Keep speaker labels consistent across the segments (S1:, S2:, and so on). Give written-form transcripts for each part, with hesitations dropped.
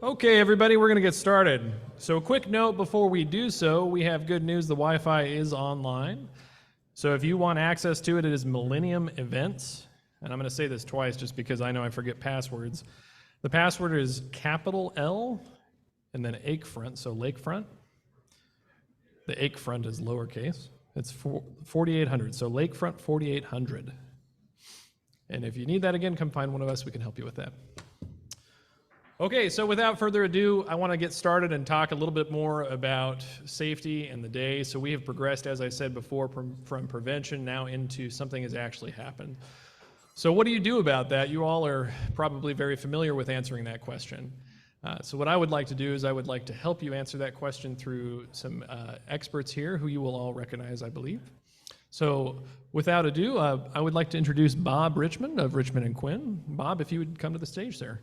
S1: Okay, everybody, we're going to get started. So a quick note before we do so, we have good news. The Wi-Fi is online. So if you want access to it, it is Millennium Events. And I'm going to say this twice just because I know I forget passwords. The password is capital L and then Lakefront, so Lakefront. The Lakefront is lowercase. It's 4800, so Lakefront 4800. And if you need that again, come find one of us. We can help you with that. Okay, so without further ado, I want to get started and talk a little bit more about safety and the day. So we have progressed, as I said before, from prevention now into something has actually happened. So what do you do about that? You all are probably very familiar with answering that question. So what I would like to do is I would like to help you answer that question through some experts here who you will all recognize, I believe. So without ado, I would like to introduce Bob Richmond of Richmond and Quinn. Bob, if you would come to the stage there.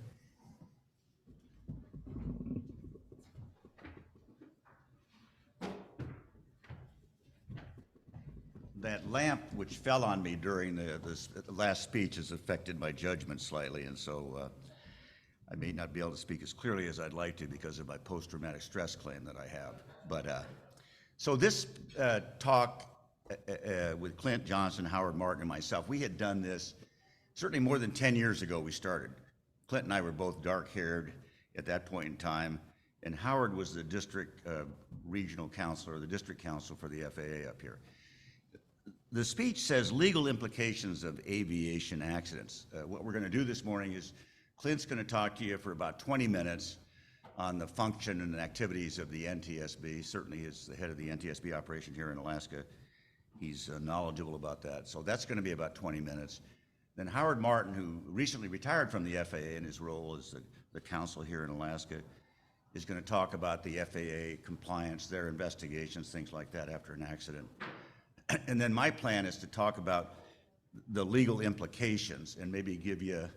S2: That lamp which fell on me during the last speech has affected my judgment slightly, and so I may not be able to speak as clearly as I'd like to because of my post-traumatic stress claim that I have. But so this talk with Clint Johnson, Howard Martin, and myself, we had done this certainly more than 10 years ago we started. Clint and I were both dark-haired at that point in time, and Howard was the district regional counselor, or the district counsel for the FAA up here. The speech says legal implications of aviation accidents. What we're going to do this morning is Clint's going to talk to you for about 20 minutes on the function and activities of the NTSB. Certainly is the head of the NTSB operation here in Alaska. He's knowledgeable about that. So that's going to be about 20 minutes. Then Howard Martin, who recently retired from the FAA in his role as the counsel here in Alaska, is going to talk about the FAA compliance, their investigations, things like that after an accident. And then my plan is to talk about the legal implications and maybe give you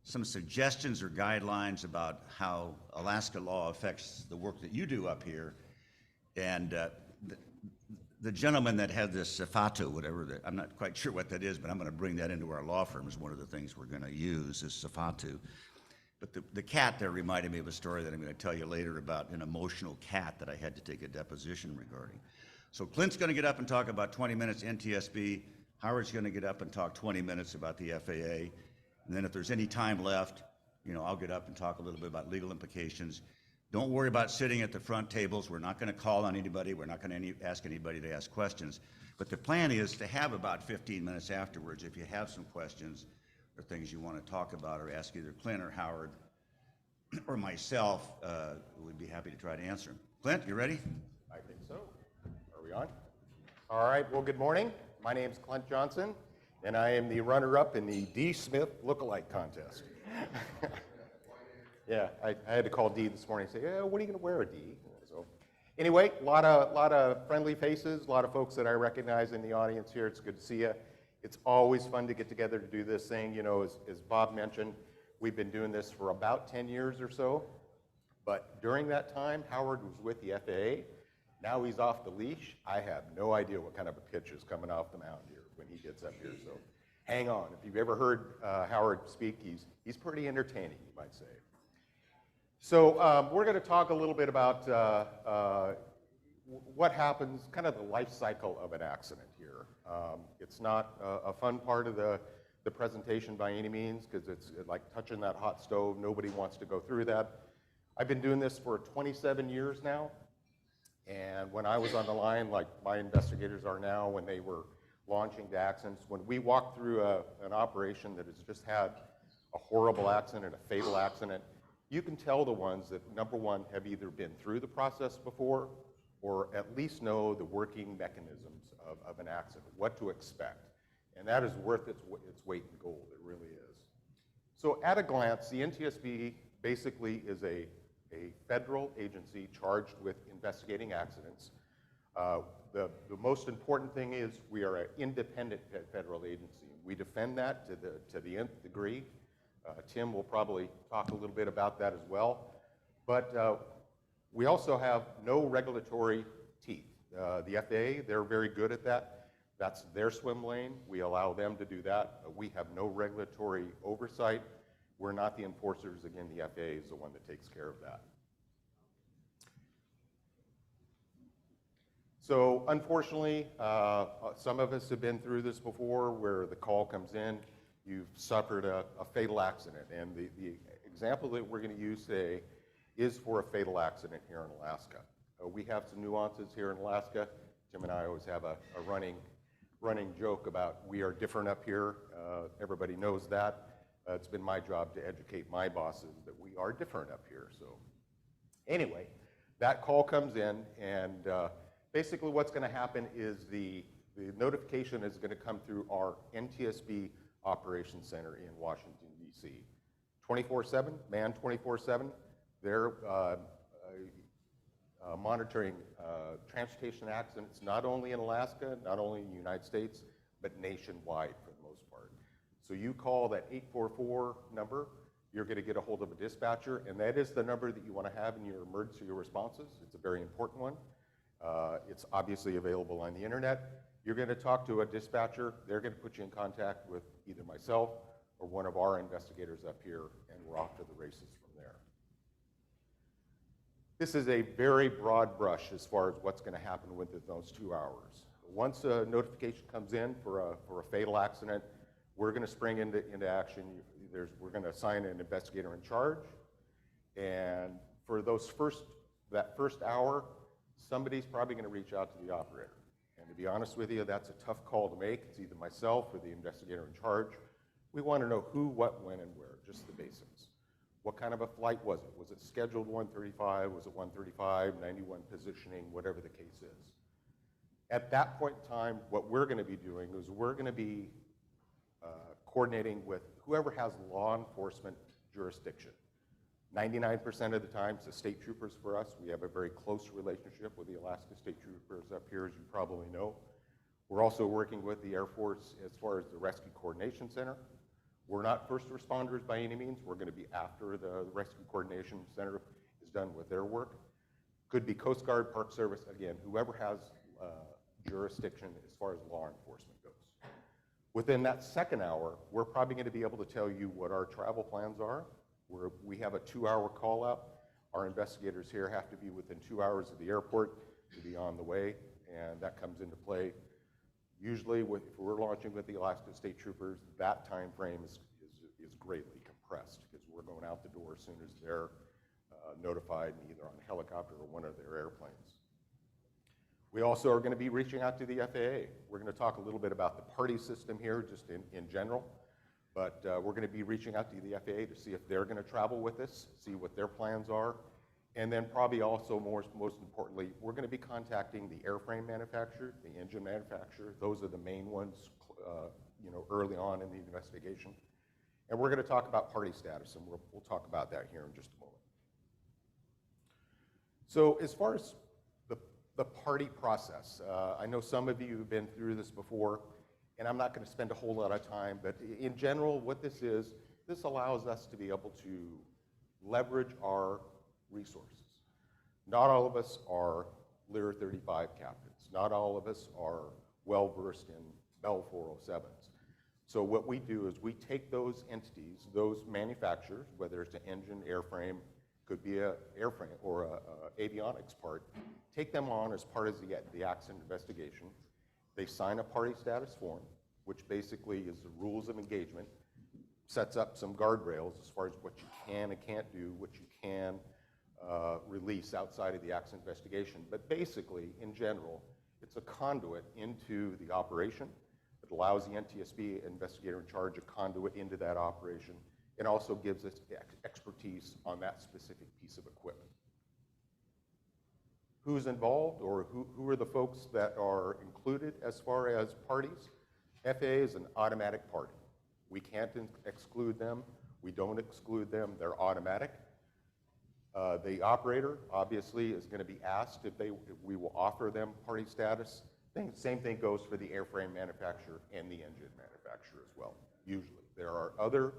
S2: some suggestions or guidelines about how Alaska law affects the work that you do up here. And the gentleman that had this SFATU, whatever, I'm not quite sure what that is, but I'm going to bring that into our law firm as one of the things we're going to use is SFATU. But the cat there reminded me of a story that I'm going to tell you later about an emotional cat that I had to take a deposition regarding. So Clint's going to get up and talk about 20 minutes NTSB. Howard's going to get up and talk 20 minutes about the FAA. And then if there's any time left, I'll get up and talk a little bit about legal implications. Don't worry about sitting at the front tables. We're not going to call on anybody. We're not going to ask anybody to ask questions. But the plan is to have about 15 minutes afterwards if you have some questions or things you want to talk about or ask either Clint or Howard or myself, we'd be happy to try to answer them. Clint, you ready?
S3: I think so. Are we on? All right, well, good morning. My name's Clint Johnson, and I am the runner-up in the D. Smith lookalike contest. Yeah, I had to call Dee this morning and say, yeah, what are you going to wear, Dee? So, anyway, a lot of friendly faces, a lot of folks that I recognize in the audience here. It's good to see you. It's always fun to get together to do this thing. As Bob mentioned, we've been doing this for about 10 years or so. But during that time, Howard was with the FAA. Now he's off the leash. I have no idea what kind of a pitch is coming off the mound here when he gets up here. So hang on. If you've ever heard Howard speak, he's pretty entertaining, you might say. So we're going to talk a little bit about what happens, kind of the life cycle of an accident here. It's not a fun part of the presentation by any means because it's like touching that hot stove. Nobody wants to go through that. I've been doing this for 27 years now. And when I was on the line, like my investigators are now, when they were launching to accidents, when we walk through an operation that has just had a horrible accident, a fatal accident, you can tell the ones that, number one, have either been through the process before or at least know the working mechanisms of an accident, what to expect. And that is worth its weight in gold, it really is. So at a glance, the NTSB basically is a federal agency charged with investigating accidents. The most important thing is we are an independent federal agency. We defend that to the nth degree. Tim will probably talk a little bit about that as well. But we also have no regulatory teeth. The FAA, they're very good at that. That's their swim lane. We allow them to do that. We have no regulatory oversight. We're not the enforcers. Again, the FAA is the one that takes care of that. So unfortunately, some of us have been through this before where the call comes in, you've suffered a fatal accident. And the example that we're going to use today is for a fatal accident here in Alaska. We have some nuances here in Alaska. Tim and I always have a running joke about we are different up here. Everybody knows that. It's been my job to educate my bosses that we are different up here. So anyway, that call comes in, and basically what's going to happen is the notification is going to come through our NTSB Operations Center in Washington, D.C. 24/7, manned 24/7. They're monitoring transportation accidents not only in Alaska, not only in the United States, but nationwide for the most part. So you call that 844 number, you're going to get a hold of a dispatcher, and that is the number that you want to have in your emergency responses. It's a very important one. It's obviously available on the internet. You're going to talk to a dispatcher. They're going to put you in contact with either myself or one of our investigators up here, and we're off to the races from there. This is a very broad brush as far as what's going to happen within those 2 hours. Once a notification comes in for a fatal accident, we're going to spring into action. We're going to assign an investigator in charge, and for that first hour, somebody's probably going to reach out to the operator. And to be honest with you, that's a tough call to make. It's either myself or the investigator in charge. We want to know who, what, when, and where, just the basics. What kind of a flight was it? Was it scheduled 135? Was it 135, 91 positioning, whatever the case is? At that point in time, what we're going to be doing is we're going to be coordinating with whoever has law enforcement jurisdiction. 99% of the time, it's the state troopers for us. We have a very close relationship with the Alaska State Troopers up here, as you probably know. We're also working with the Air Force as far as the Rescue Coordination Center. We're not first responders by any means. We're going to be after the Rescue Coordination Center is done with their work. Could be Coast Guard, Park Service, again, whoever has jurisdiction as far as law enforcement goes. Within that second hour, we're probably going to be able to tell you what our travel plans are. We have a 2-hour call out. Our investigators here have to be within 2 hours of the airport to be on the way, and that comes into play. Usually, if we're launching with the Alaska State Troopers, that time frame is greatly compressed because we're going out the door as soon as they're notified, either on a helicopter or one of their airplanes. We also are going to be reaching out to the FAA. We're going to talk a little bit about the party system here, just in general. But we're going to be reaching out to the FAA to see if they're going to travel with us, see what their plans are. And then probably also most importantly, we're going to be contacting the airframe manufacturer, the engine manufacturer. Those are the main ones early on in the investigation. And we're going to talk about party status, and we'll talk about that here in just a moment. So as far as the party process, I know some of you have been through this before, and I'm not going to spend a whole lot of time, but in general, what this is, this allows us to be able to leverage our resources. Not all of us are Lear 35 captains. Not all of us are well-versed in Bell 407s. So what we do is we take those entities, those manufacturers, whether it's an engine, airframe, could be an airframe or a avionics part, take them on as part of the accident investigation. They sign a party status form, which basically is the rules of engagement, sets up some guardrails as far as what you can and can't do, what you can release outside of the accident investigation. But basically, in general, it's a conduit into the operation. It allows the NTSB investigator in charge a conduit into that operation, and also gives us expertise on that specific piece of equipment. Who's involved, or who are the folks that are included as far as parties? FAA is an automatic party. We can't exclude them. We don't exclude them. They're automatic. The operator, obviously, is going to be asked if we will offer them party status. Same thing goes for the airframe manufacturer and the engine manufacturer as well, usually. There are other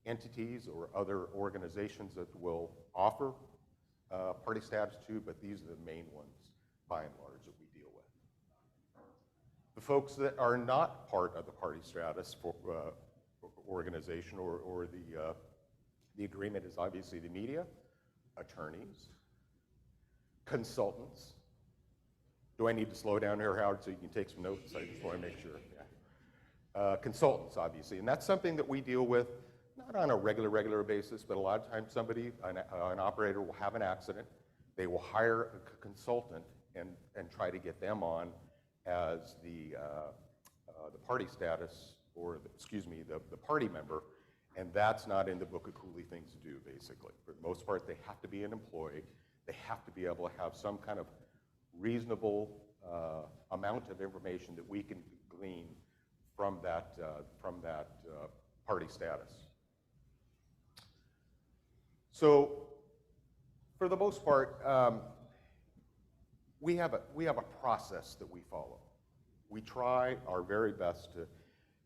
S3: entities or other organizations that will offer party status to, but these are the main ones, by and large, that we deal with. The folks that are not part of the party status for organization or The agreement is obviously the media, attorneys, consultants. Do I need to slow down here, Howard, so you can take some notes? I just want to make sure. Yeah. Consultants, obviously, and that's something that we deal with not on a regular basis, but a lot of times somebody, an operator will have an accident. They will hire a consultant and try to get them on as the party status, or the party member, and that's not in the book of Cooley things to do, basically. For the most part, they have to be an employee. They have to be able to have some kind of reasonable amount of information that we can glean from that party status. So, for the most part, we have a process that we follow. We try our very best to,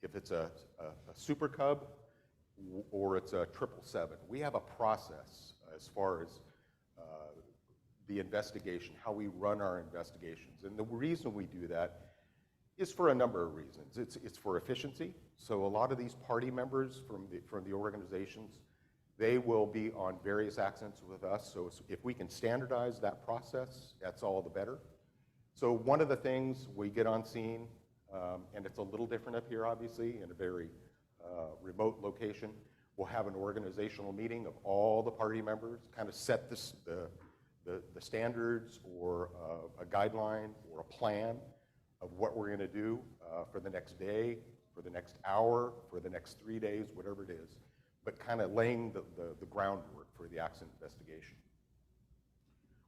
S3: if it's a Super Cub or it's a 777, we have a process as far as the investigation, how we run our investigations. And the reason we do that is for a number of reasons. It's for efficiency. So a lot of these party members from the organizations, they will be on various accidents with us. So if we can standardize that process, that's all the better. So one of the things, we get on scene, and it's a little different up here, obviously, in a very remote location. We'll have an organizational meeting of all the party members, kind of set the standards or a guideline or a plan of what we're going to do for the next day, for the next hour, for the next 3 days, whatever it is, but kind of laying the groundwork for the accident investigation.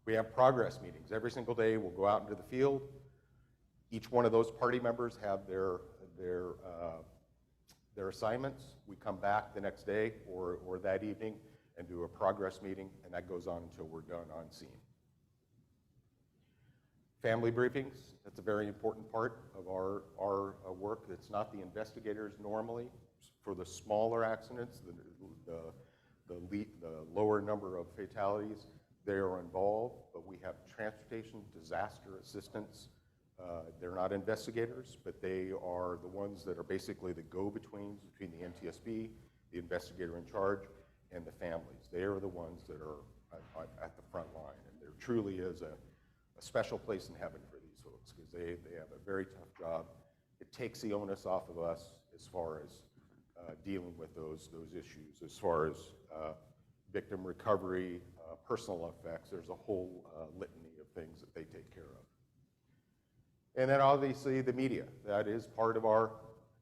S3: We have progress meetings. Every single day we'll go out into the field. Each one of those party members have their assignments. We come back the next day or that evening and do a progress meeting, and that goes on until we're done on scene. Family briefings, that's a very important part of our work. It's not the investigators normally. For the smaller accidents, the lower number of fatalities, they are involved, but we have transportation disaster assistance. They're not investigators, but they are the ones that are basically the go-betweens between the NTSB, the investigator in charge, and the families. They are the ones that are at the front line, and there truly is a special place in heaven for these folks, because they have a very tough job. It takes the onus off of us as far as dealing with those issues, as far as victim recovery, personal effects. There's a whole litany of things that they take care of. And then obviously the media. That is part of our,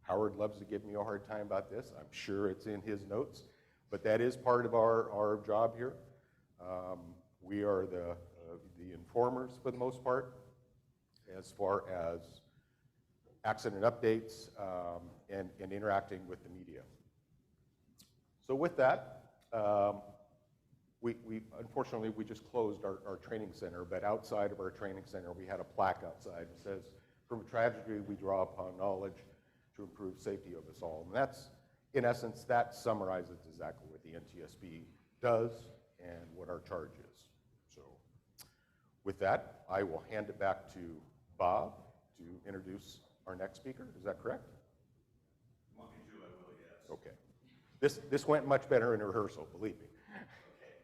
S3: Howard loves to give me a hard time about this. I'm sure it's in his notes, but that is part of our job here. We are the informers for the most part, as far as accident updates and interacting with the media. So with that, unfortunately, we just closed our training center, but outside of our training center, we had a plaque outside that says, "From tragedy, we draw upon knowledge to improve safety of us all." And that's, in essence, that summarizes exactly what the NTSB does and what our charge is. So with that, I will hand it back to Bob to introduce our next speaker. Is that correct?
S2: You want me to? I will, yes.
S3: Okay. This went much better in rehearsal, believe me.
S2: Okay.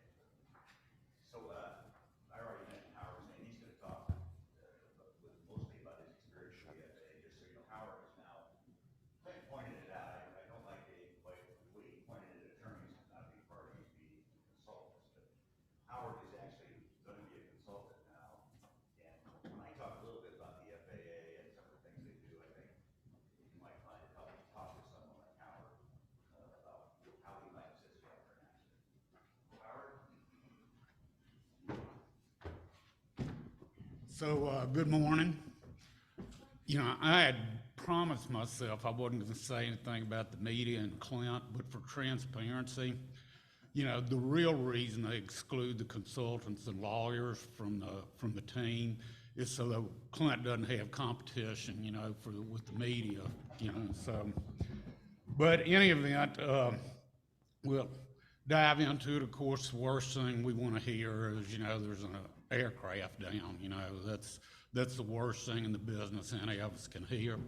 S2: So I already mentioned Howard, and he's going to talk mostly about his experience with the FAA. Just so you know, Howard is now, Clint pointed it out. I don't like the way he pointed at attorneys not being parties, being consultants, but Howard is actually going to be a consultant now. And when I talk a little bit about the FAA and some of the things they do, I think you might find it helpful to talk to someone like Howard about how he might assist you after an accident. Howard?
S4: So, good morning. You know, I had promised myself I wasn't going to say anything about the media and Clint, but for transparency, you know, the real reason they exclude the consultants and lawyers from the team is so that Clint doesn't have competition, you know, with the media, you know. So, but in any event, we'll dive into it. Of course, the worst thing we want to hear is, you know, there's an aircraft down. You know, that's the worst thing in the business any of us can hear.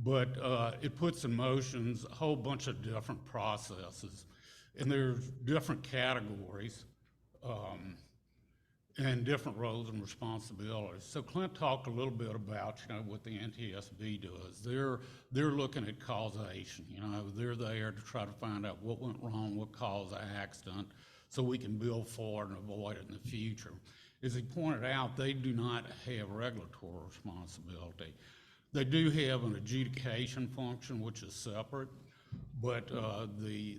S4: But it puts in motion a whole bunch of different processes. And there's different categories and different roles and responsibilities. So Clint talked a little bit about, what the NTSB does. They're looking at causation. They're there to try to find out what went wrong, what caused the accident, so we can build forward and avoid it in the future. As he pointed out, they do not have regulatory responsibility. They do have an adjudication function, which is separate, but the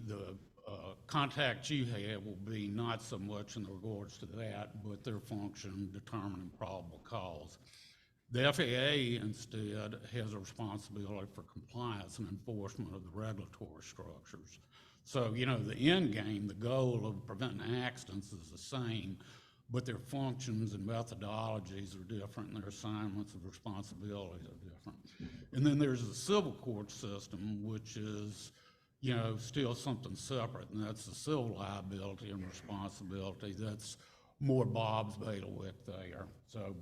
S4: contact you have will be not so much in regards to that, but their function determining probable cause. The FAA instead has a responsibility for compliance and enforcement of the regulatory structures. So, the end game, the goal of preventing accidents is the same, but their functions and methodologies are different, and their assignments of responsibilities are different. And then there's the civil court system, which is, still something separate, and that's the civil liability and responsibility. That's more Bob's bailiwick there. So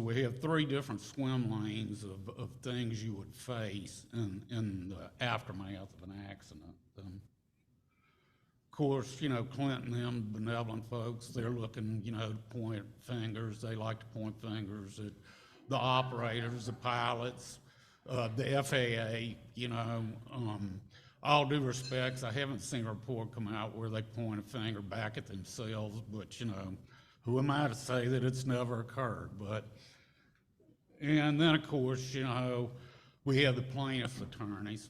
S4: we have 3 different swim lanes of things you would face in the aftermath of an accident. Of course, Clint and them benevolent folks, they're looking, to point fingers. They like to point fingers at the operators, the pilots, the FAA, all due respects, I haven't seen a report come out where they point a finger back at themselves, but, who am I to say that it's never occurred? And then, of course, we have the plaintiff's attorneys.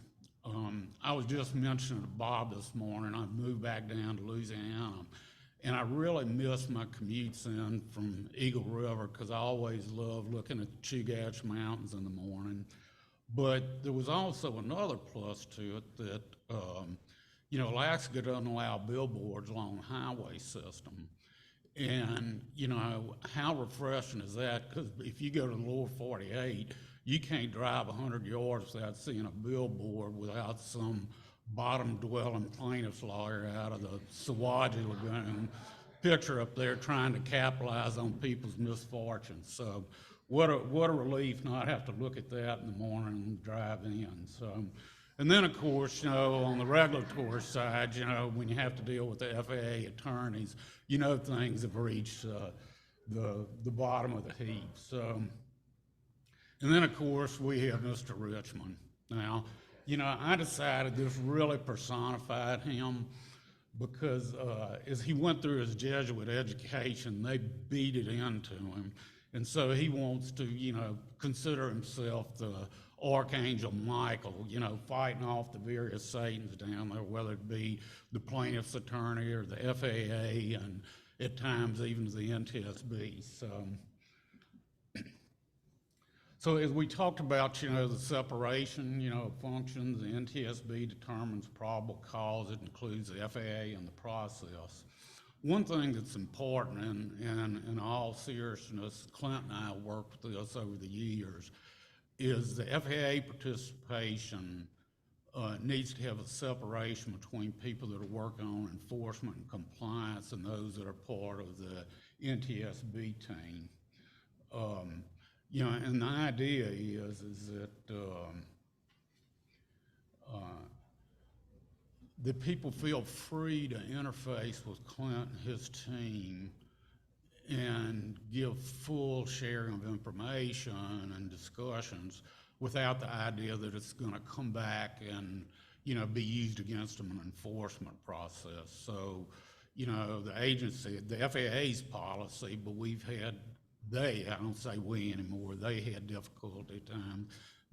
S4: I was just mentioning to Bob this morning, I moved back down to Louisiana, and I really miss my commutes in from Eagle River because I always love looking at the Chugach Mountains in the morning. But there was also another plus to it that, Alaska doesn't allow billboards along the highway system. And, how refreshing is that? Because if you go to the lower 48, you can't drive 100 yards without seeing a billboard, without some bottom-dwelling plaintiff's lawyer out of the Sawaji Lagoon picture up there trying to capitalize on people's misfortunes. So what a relief not have to look at that in the morning and drive in. And then, of course, on the regulatory side, when you have to deal with the FAA attorneys, things have reached the bottom of the heap. And then, of course, we have Mr. Richmond. Now, I decided this really personified him because as he went through his Jesuit education, they beat it into him. And so he wants to, consider himself the Archangel Michael, fighting off the various Satans down there, whether it be the plaintiff's attorney or the FAA and at times even the NTSB. So as we talked about, the separation, of functions, the NTSB determines probable cause. It includes the FAA and the process. One thing that's important, and in all seriousness, Clint and I have worked with this over the years, is the FAA participation needs to have a separation between people that are working on enforcement and compliance and those that are part of the NTSB team. And the idea is that that people feel free to interface with Clint and his team and give full sharing of information and discussions without the idea that it's going to come back and, be used against them in an enforcement process. So, the agency, the FAA's policy, but I don't say we anymore, they had difficulty at times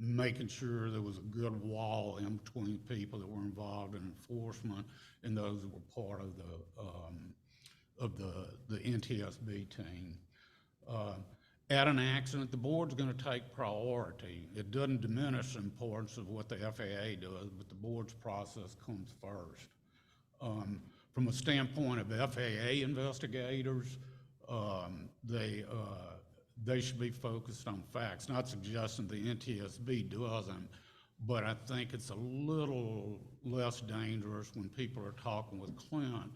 S4: making sure there was a good wall in between people that were involved in enforcement and those that were part of the NTSB team. At an accident, the board's going to take priority. It doesn't diminish the importance of what the FAA does, but the board's process comes first. From a standpoint of FAA investigators, they should be focused on facts, not suggesting the NTSB doesn't, but I think it's a little less dangerous when people are talking with Clint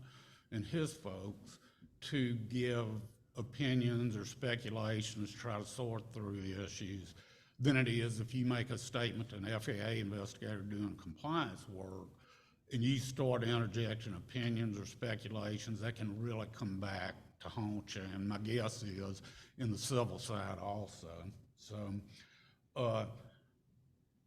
S4: and his folks to give opinions or speculations, try to sort through the issues, than it is if you make a statement to an FAA investigator doing compliance work and you start interjecting opinions or speculations, that can really come back to haunt you. And my guess is in the civil side also. So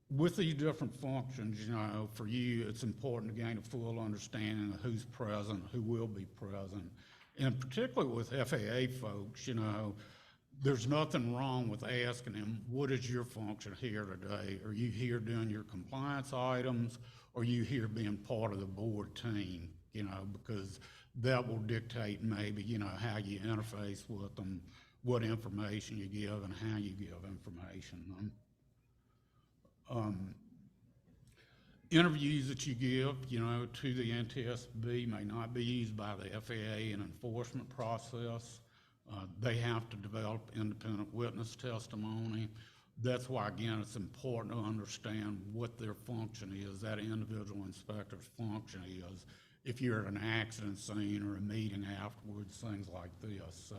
S4: with these different functions, you know, for you, it's important to gain a full understanding of who's present, who will be present. And particularly with FAA folks, you know, there's nothing wrong with asking them, what is your function here today? Are you here doing your compliance items? Or are you here being part of the board team? You know, because that will dictate maybe, you know, how you interface with them, what information you give and how you give information. Interviews that you give, you know, to the NTSB may not be used by the FAA in enforcement process. They have to develop independent witness testimony. That's why, again, it's important to understand what their function is, that individual inspector's function is, if you're at an accident scene or a meeting afterwards, things like this.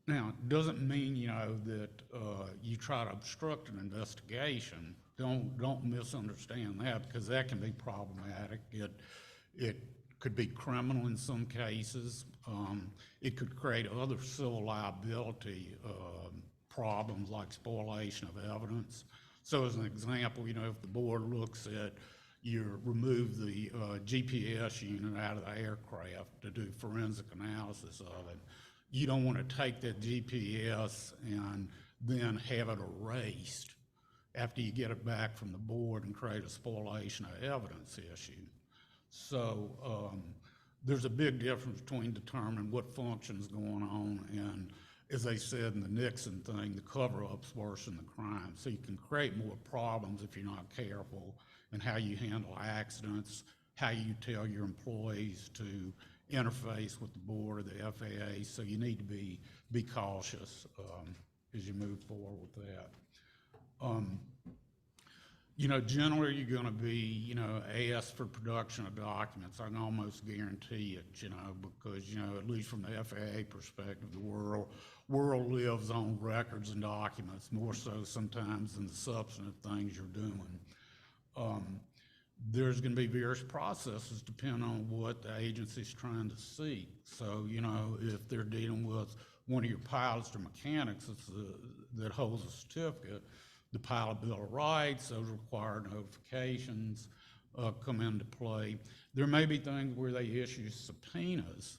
S4: Now, it doesn't mean, you know, that you try to obstruct an investigation. Don't misunderstand that, because that can be problematic. It could be criminal in some cases. It could create other civil liability problems like spoliation of evidence. So as an example, you know, if the board looks at you remove the GPS unit out of the aircraft to do forensic analysis of it, you don't want to take that GPS and then have it erased after you get it back from the board and create a spoliation of evidence issue. So there's a big difference between determining what function's going on and, as they said in the Nixon thing, the cover-up's worse than the crime. So you can create more problems if you're not careful in how you handle accidents, how you tell your employees to interface with the board or the FAA. So you need to be cautious as you move forward with that. You know, generally you're going to be, you know, asked for production of documents. I can almost guarantee it, you know, because, you know, at least from the FAA perspective, the world lives on records and documents, more so sometimes than the substantive things you're doing. There's going to be various processes depending on what the agency's trying to see. So, you know, if they're dealing with one of your pilots or mechanics that holds a certificate, the pilot bill of rights, those required notifications come into play. There may be things where they issue subpoenas.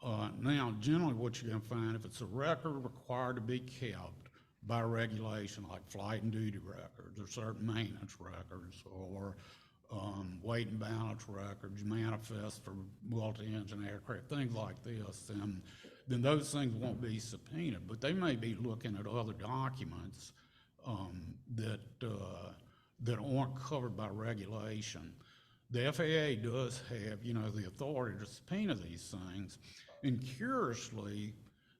S4: Now, generally what you're going to find, if it's a record required to be kept by regulation, like flight and duty records or certain maintenance records or weight and balance records, manifests for multi-engine aircraft, things like this, then those things won't be subpoenaed, but they may be looking at other documents that aren't covered by regulation. The FAA does have, you know, the authority to subpoena these things, and curiously,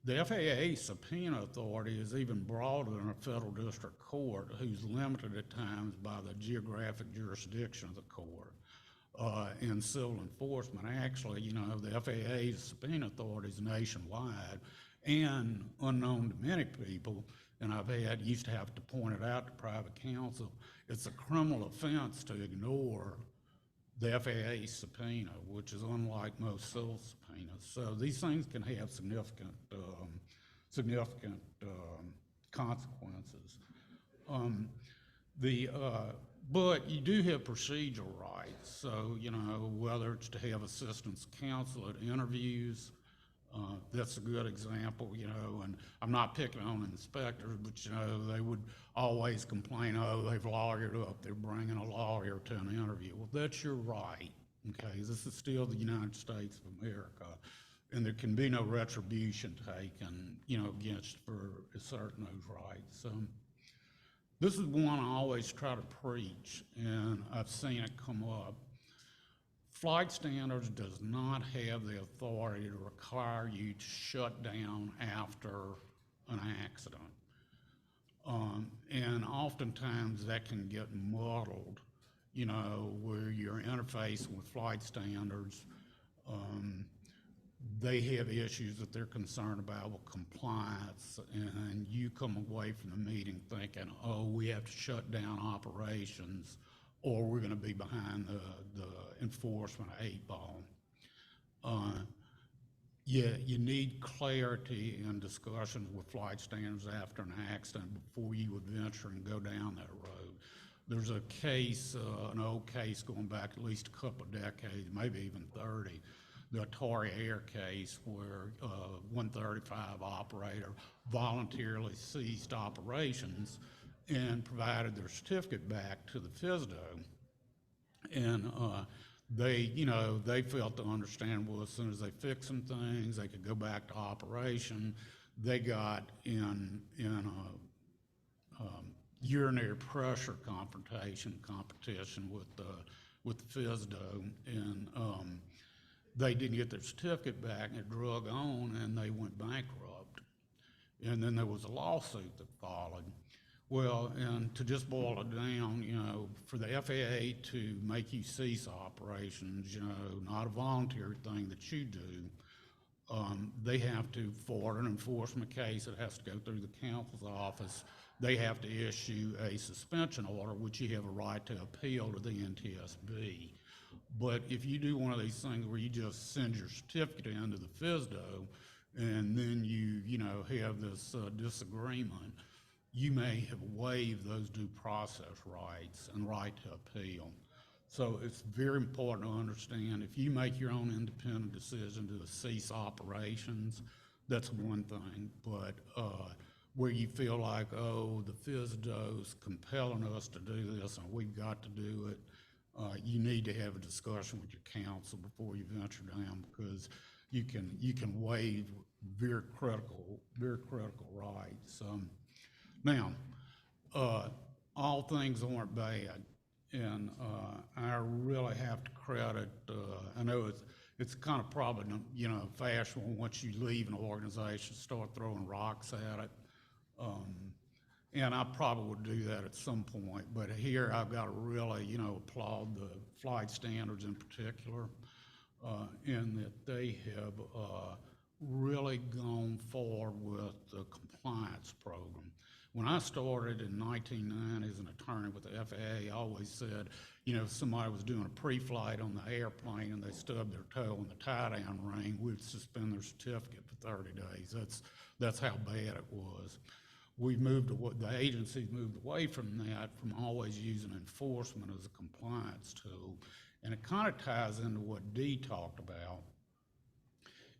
S4: the FAA subpoena authority is even broader than a federal district court, who's limited at times by the geographic jurisdiction of the court. In civil enforcement, actually, you know, the FAA's subpoena authority is nationwide and unknown to many people, and used to have to point it out to private counsel. It's a criminal offense to ignore the FAA subpoena, which is unlike most civil subpoenas. So these things can have significant consequences. But you do have procedural rights. So, you know, whether it's to have assistance counsel at interviews, that's a good example, you know, and I'm not picking on inspectors, but, you know, they would always complain, oh, they've lawyered up, they're bringing a lawyer to an interview. Well, that's your right, okay? This is still the United States of America, and there can be no retribution taken, you know, against for asserting those rights. This is one I always try to preach, and I've seen it come up. Flight Standards does not have the authority to require you to shut down after an accident. And oftentimes that can get muddled, you know, where you're interfacing with Flight Standards. They have issues that they're concerned about with compliance, and you come away from the meeting thinking, oh, we have to shut down operations or we're going to be behind the enforcement 8 ball. You need clarity and discussions with flight standards after an accident before you would venture and go down that road. There's a case, an old case going back at least a couple of decades, maybe even 30, the Atari Air case where 135 operator voluntarily ceased operations and provided their certificate back to the FSDO. And they felt the understandable as soon as they fixed some things, they could go back to operation. They got in a urinary pressure competition with the FSDO, and they didn't get their certificate back, and it drug on, and they went bankrupt. And then there was a lawsuit that followed. Well, and to just boil it down, for the FAA to make you cease operations, not a voluntary thing that you do, they have to forward an enforcement case. It has to go through the counsel's office. They have to issue a suspension order, which you have a right to appeal to the NTSB. But if you do one of these things where you just send your certificate into the FSDO and then you have this disagreement, you may have waived those due process rights and right to appeal. So it's very important to understand if you make your own independent decision to cease operations, that's one thing. But where you feel like, oh, the FSDO's compelling us to do this and we've got to do it, you need to have a discussion with your counsel before you venture down, because you can waive very critical rights. Now, all things aren't bad, and I really have to credit. I know it's kind of probably fashionable once you leave an organization, start throwing rocks at it. And I probably would do that at some point, but here I've got to really, applaud the flight standards in particular, in that they have really gone forward with the compliance program. When I started in 1990 as an attorney with the FAA, I always said, if somebody was doing a pre-flight on the airplane and they stubbed their toe in the tie-down ring, we'd suspend their certificate for 30 days. That's how bad it was. The agency's moved away from that, from always using enforcement as a compliance tool. And it kind of ties into what Dee talked about,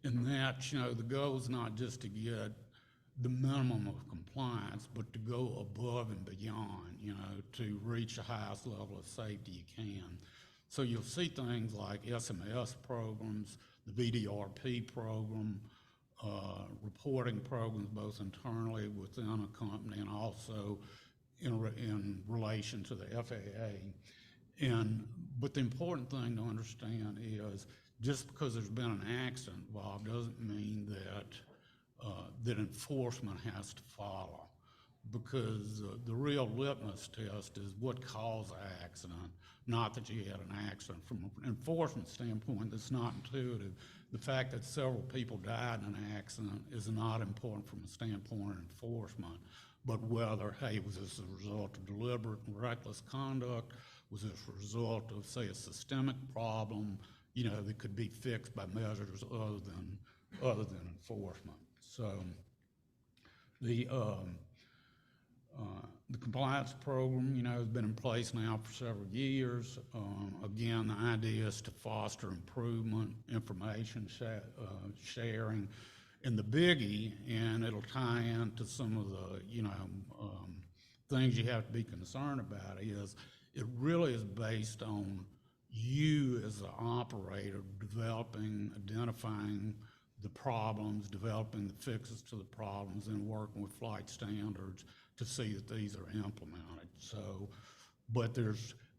S4: in that, the goal is not just to get the minimum of compliance, but to go above and beyond, to reach the highest level of safety you can. So you'll see things like SMS programs, the VDRP program, reporting programs both internally within a company and also in relation to the FAA. But the important thing to understand is just because there's been an accident involved doesn't mean that enforcement has to follow, because the real litmus test is what caused the accident, not that you had an accident. From an enforcement standpoint, that's not intuitive. The fact that several people died in an accident is not important from a standpoint of enforcement, but whether, hey, was this a result of deliberate and reckless conduct? Was this a result of, say, a systemic problem, that could be fixed by measures other than enforcement? So the compliance program, has been in place now for several years. Again, the idea is to foster improvement, information sharing, and the biggie, and it'll tie into some of the, things you have to be concerned about, is it really is based on you as the operator identifying the problems, developing the fixes to the problems, and working with flight standards to see that these are implemented. So, but there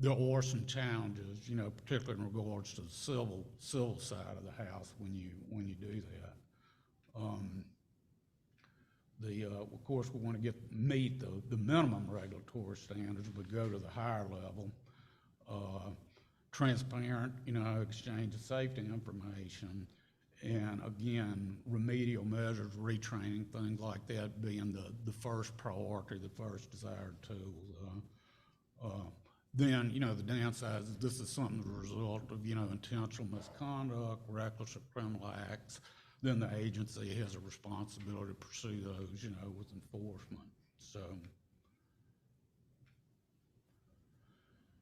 S4: are some challenges, particularly in regards to the civil side of the house when you do that. Of course, we want to meet the minimum regulatory standards, but go to the higher level. Transparent, exchange of safety information, and again, remedial measures, retraining, things like that being the first priority, the first desired tool. then, the downside is this is something as a result of, intentional misconduct, reckless or criminal acts, then the agency has a responsibility to pursue those, with enforcement.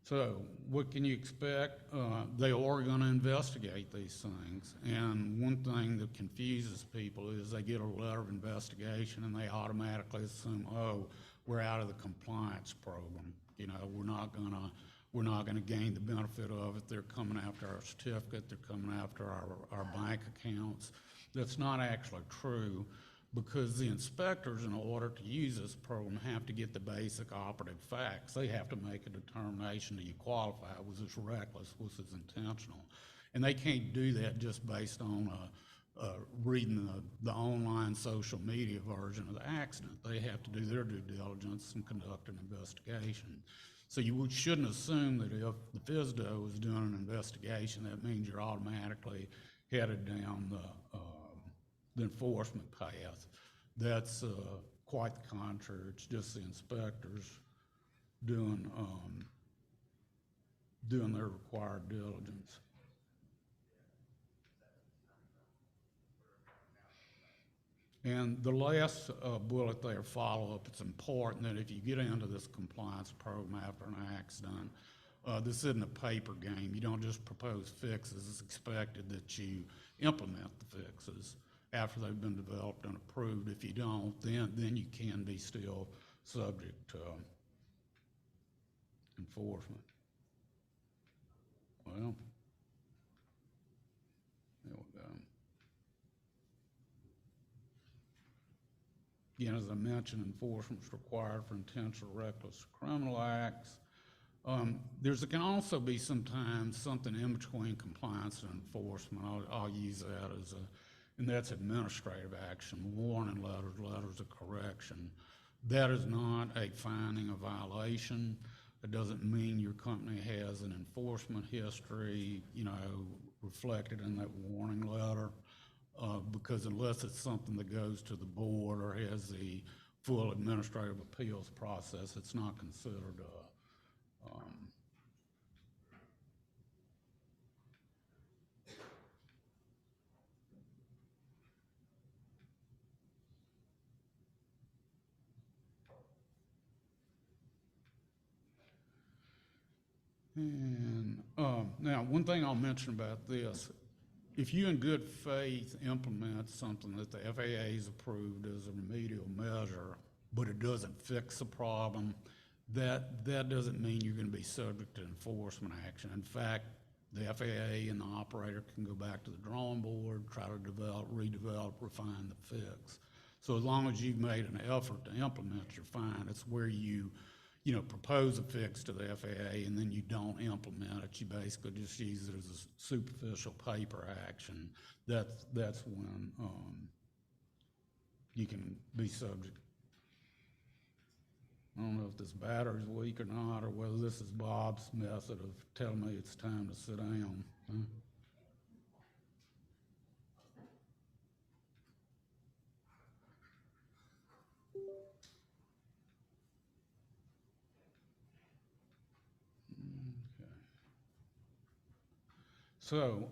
S4: So what can you expect? They are going to investigate these things. And one thing that confuses people is they get a letter of investigation and they automatically assume, oh, we're out of the compliance program. We're not gonna gain the benefit of it. They're coming after our certificate. They're coming after our bank accounts. That's not actually true, because the inspectors, in order to use this program, have to get the basic operative facts. They have to make a determination that you qualify. Was this reckless? Was this intentional? And they can't do that just based on reading the online social media version of the accident. They have to do their due diligence and conduct an investigation. So you shouldn't assume that if the FSDO is doing an investigation, that means you're automatically headed down the enforcement path. That's quite the contrary. It's just the inspectors doing their required diligence. And the last bullet there, follow-up, it's important that if you get into this compliance program after an accident, this isn't a paper game. You don't just propose fixes. It's expected that you implement the fixes after they've been developed and approved. If you don't, then you can be still subject to enforcement. Well, there we go. Again, as I mentioned, enforcement is required for intentional, reckless, criminal acts. There can also be sometimes something in between compliance and enforcement. I'll use that and that's administrative action, warning letters, letters of correction. That is not a finding of violation. It doesn't mean your company has an enforcement history, reflected in that warning letter. Because unless it's something that goes to the board or has the full administrative appeals process, it's not considered now, one thing I'll mention about this, if you in good faith implement something that the FAA has approved as a remedial measure, but it doesn't fix the problem, that doesn't mean you're going to be subject to enforcement action. In fact, the FAA and the operator can go back to the drawing board, try to redevelop, refine the fix. So as long as you've made an effort to implement, you're fine. It's where you propose a fix to the FAA and then you don't implement it. You basically just use it as a superficial paper action. That's when you can be subject. I don't know if this battery's weak or not, or whether this is Bob's method of telling me it's time to sit down. Huh? So,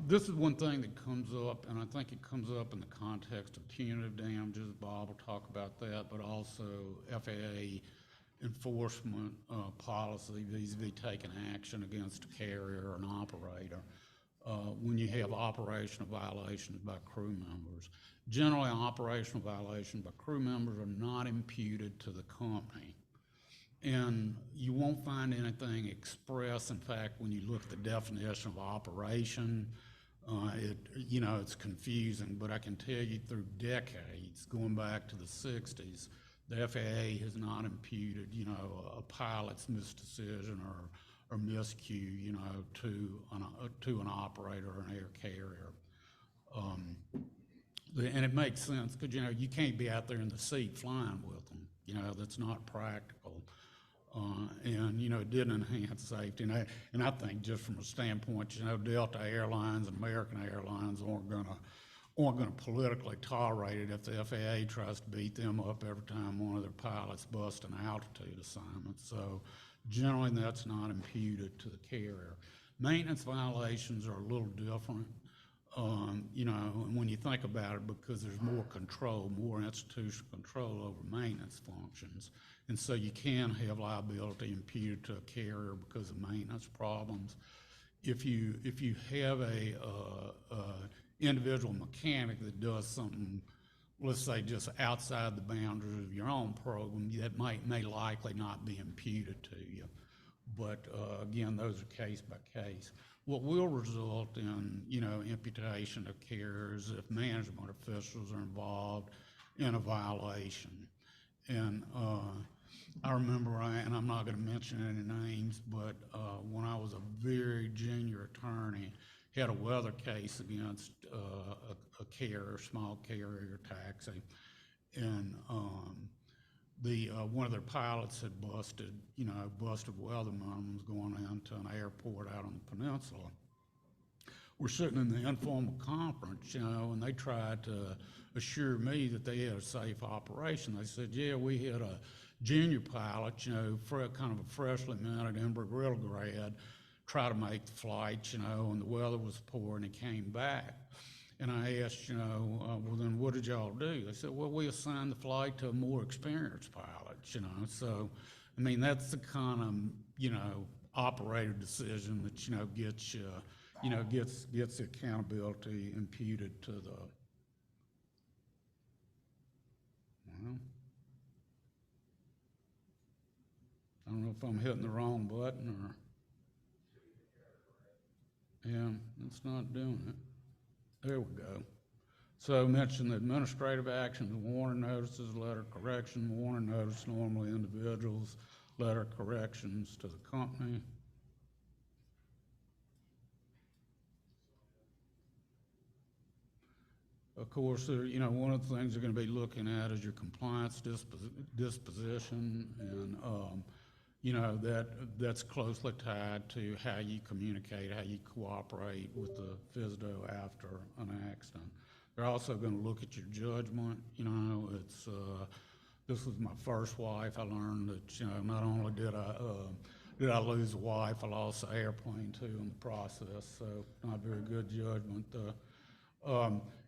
S4: this is one thing that comes up, and I think it comes up in the context of punitive damages. Bob will talk about that, but also FAA enforcement policy vis-a-vis taking action against a carrier or an operator when you have operational violations by crew members. Generally, operational violations by crew members are not imputed to the company. And you won't find anything express. In fact, when you look at the definition of operation, it's confusing, but I can tell you through decades, going back to the 60s, the FAA has not imputed, a pilot's misdecision or miscue, to an operator or an air carrier. And it makes sense because, you can't be out there in the seat flying with them. That's not practical. And it did enhance safety. And I think just from a standpoint, Delta Airlines and American Airlines aren't aren't going to politically tolerate it if the FAA tries to beat them up every time one of their pilots busts an altitude assignment. So generally that's not imputed to the carrier. Maintenance violations are a little different, you know, and when you think about it, because there's more control, more institutional control over maintenance functions. And so you can have liability imputed to a carrier because of maintenance problems. If you have a individual mechanic that does something, let's say just outside the boundaries of your own program, that may likely not be imputed to you. But again, those are case by case. What will result in, you know, imputation of carriers if management officials are involved in a violation. And I remember, and I'm not going to mention any names, but when I was a very junior attorney, had a weather case against a carrier, small carrier taxi, and one of their pilots had busted weather minimums going into an airport out on the peninsula. We're sitting in the informal conference, you know, and they tried to assure me that they had a safe operation. They said, yeah, we had a junior pilot, you know, kind of a freshly minted Embry-Riddle grad, try to make the flight, you know, and the weather was poor and he came back. And I asked, you know, well, then what did y'all do? They said, well, we assigned the flight to a more experienced pilot, you know. So, I mean, that's the kind of, you know, operator decision that, you know, gets the accountability imputed to the, well, I don't know if I'm hitting the wrong button or, yeah, it's not doing it. There we go. So mention the administrative actions, warning notices, letter correction, warning notice normally individuals, letter corrections to the company. Of course, you know, one of the things they're going to be looking at is your compliance disposition, and you know, that's closely tied to how you communicate, how you cooperate with the FSDO after an accident. They're also going to look at your judgment. You know, this was my first wife. I learned that, you know, not only did I lose a wife, I lost an airplane too in the process. So not very good judgment.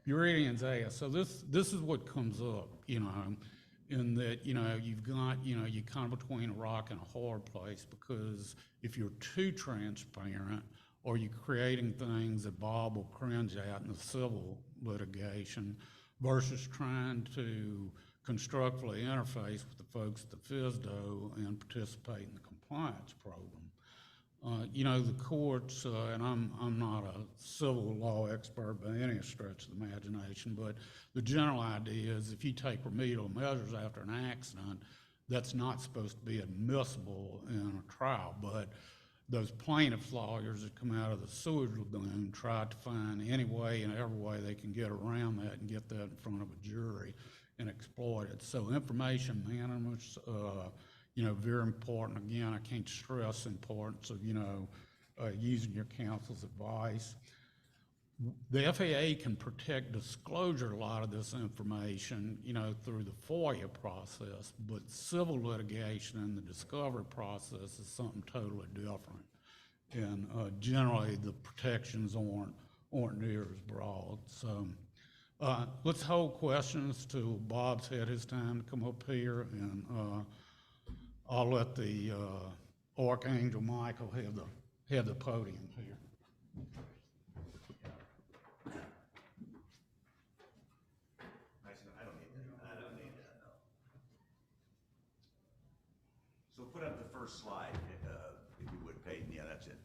S4: Uridian's asked, so this is what comes up, you know, in that, you know, you've got, you know, you're kind of between a rock and a hard place, because if you're too transparent or you're creating things that Bob will cringe at in the civil litigation versus trying to constructively interface with the folks at the FSDO and participate in the compliance program. You know, the courts, and I'm not a civil law expert by any stretch of the imagination, but the general idea is if you take remedial measures after an accident, that's not supposed to be admissible in a trial. But those plaintiffs' lawyers that come out of the sewage lagoon try to find any way and every way they can get around that and get that in front of a jury and exploit it. So information management, you know, very important. Again, I can't stress the importance of, you know, using your counsel's advice. The FAA can protect disclosure of a lot of this information, you know, through the FOIA process, but civil litigation and the discovery process is something totally different. And generally the protections aren't near as broad. So let's hold questions till Bob's had his time to come up here, and I'll let the Archangel Michael have the podium here.
S2: I don't need that, no. So put up the first slide, if you would, Peyton. Yeah, that's it.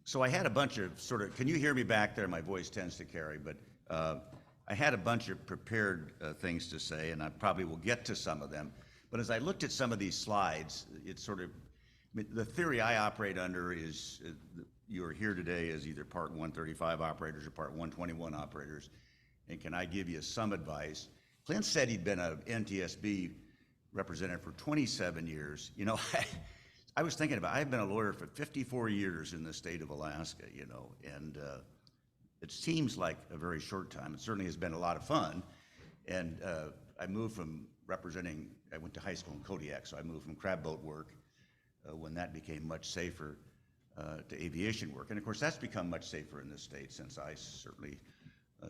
S2: So I had a bunch of can you hear me back there? My voice tends to carry, but I had a bunch of prepared things to say, and I probably will get to some of them. But as I looked at some of these slides, it's the theory I operate under is you are here today as either Part 135 operators or Part 121 operators. And can I give you some advice? Clint said he'd been a NTSB representative for 27 years. You know, I was thinking about, I've been a lawyer for 54 years in the state of Alaska, you know, and it seems like a very short time. It certainly has been a lot of fun. And I moved from representing, I went to high school in Kodiak, so I moved from crab boat work when that became much safer to aviation work. And of course, that's become much safer in this state since I certainly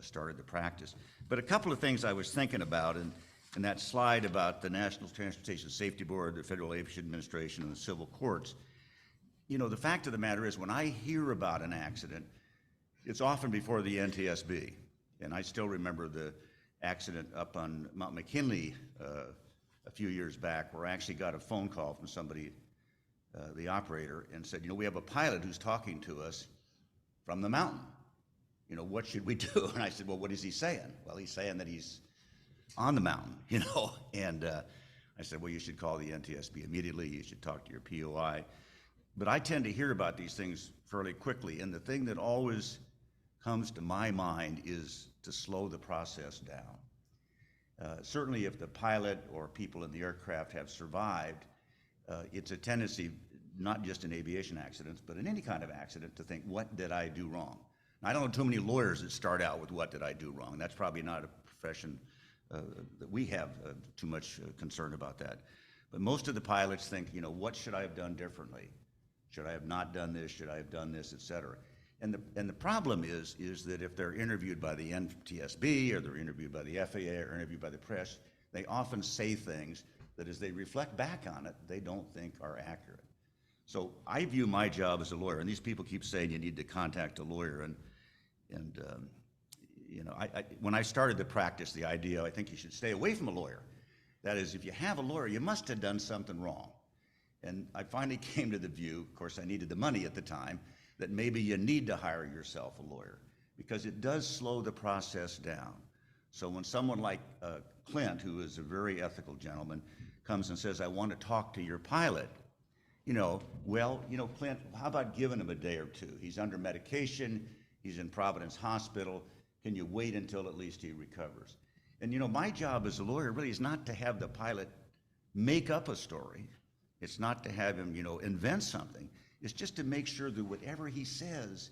S2: started the practice. But a couple of things I was thinking about, and that slide about the National Transportation Safety Board, the Federal Aviation Administration, and the civil courts, you know, the fact of the matter is when I hear about an accident, it's often before the NTSB. And I still remember the accident up on Mount McKinley a few years back where I actually got a phone call from somebody, the operator, and said, you know, we have a pilot who's talking to us from the mountain. You know, what should we do? And I said, well, what is he saying? Well, he's saying that he's on the mountain, you know. And I said, well, you should call the NTSB immediately. You should talk to your POI. But I tend to hear about these things fairly quickly. And the thing that always comes to my mind is to slow the process down. Certainly if the pilot or people in the aircraft have survived, it's a tendency, not just in aviation accidents, but in any kind of accident, to think, what did I do wrong? Now, I don't know too many lawyers that start out with what did I do wrong. That's probably not a profession that we have too much concern about that. But most of the pilots think, you know, what should I have done differently? Should I have not done this? Should I have done this, et cetera? And the problem is that if they're interviewed by the NTSB or they're interviewed by the FAA or interviewed by the press, they often say things that as they reflect back on it, they don't think are accurate. So I view my job as a lawyer, and these people keep saying you need to contact a lawyer, and you know, when I started the practice, the idea, I think you should stay away from a lawyer. That is, if you have a lawyer, you must have done something wrong. And I finally came to the view, of course I needed the money at the time, that maybe you need to hire yourself a lawyer because it does slow the process down. So when someone like Clint, who is a very ethical gentleman, comes and says, I want to talk to your pilot, you know, well, you know, Clint, how about giving him a day or two? He's under medication, he's in Providence Hospital, can you wait until at least he recovers? And you know, my job as a lawyer really is not to have the pilot make up a story. It's not to have him, you know, invent something. It's just to make sure that whatever he says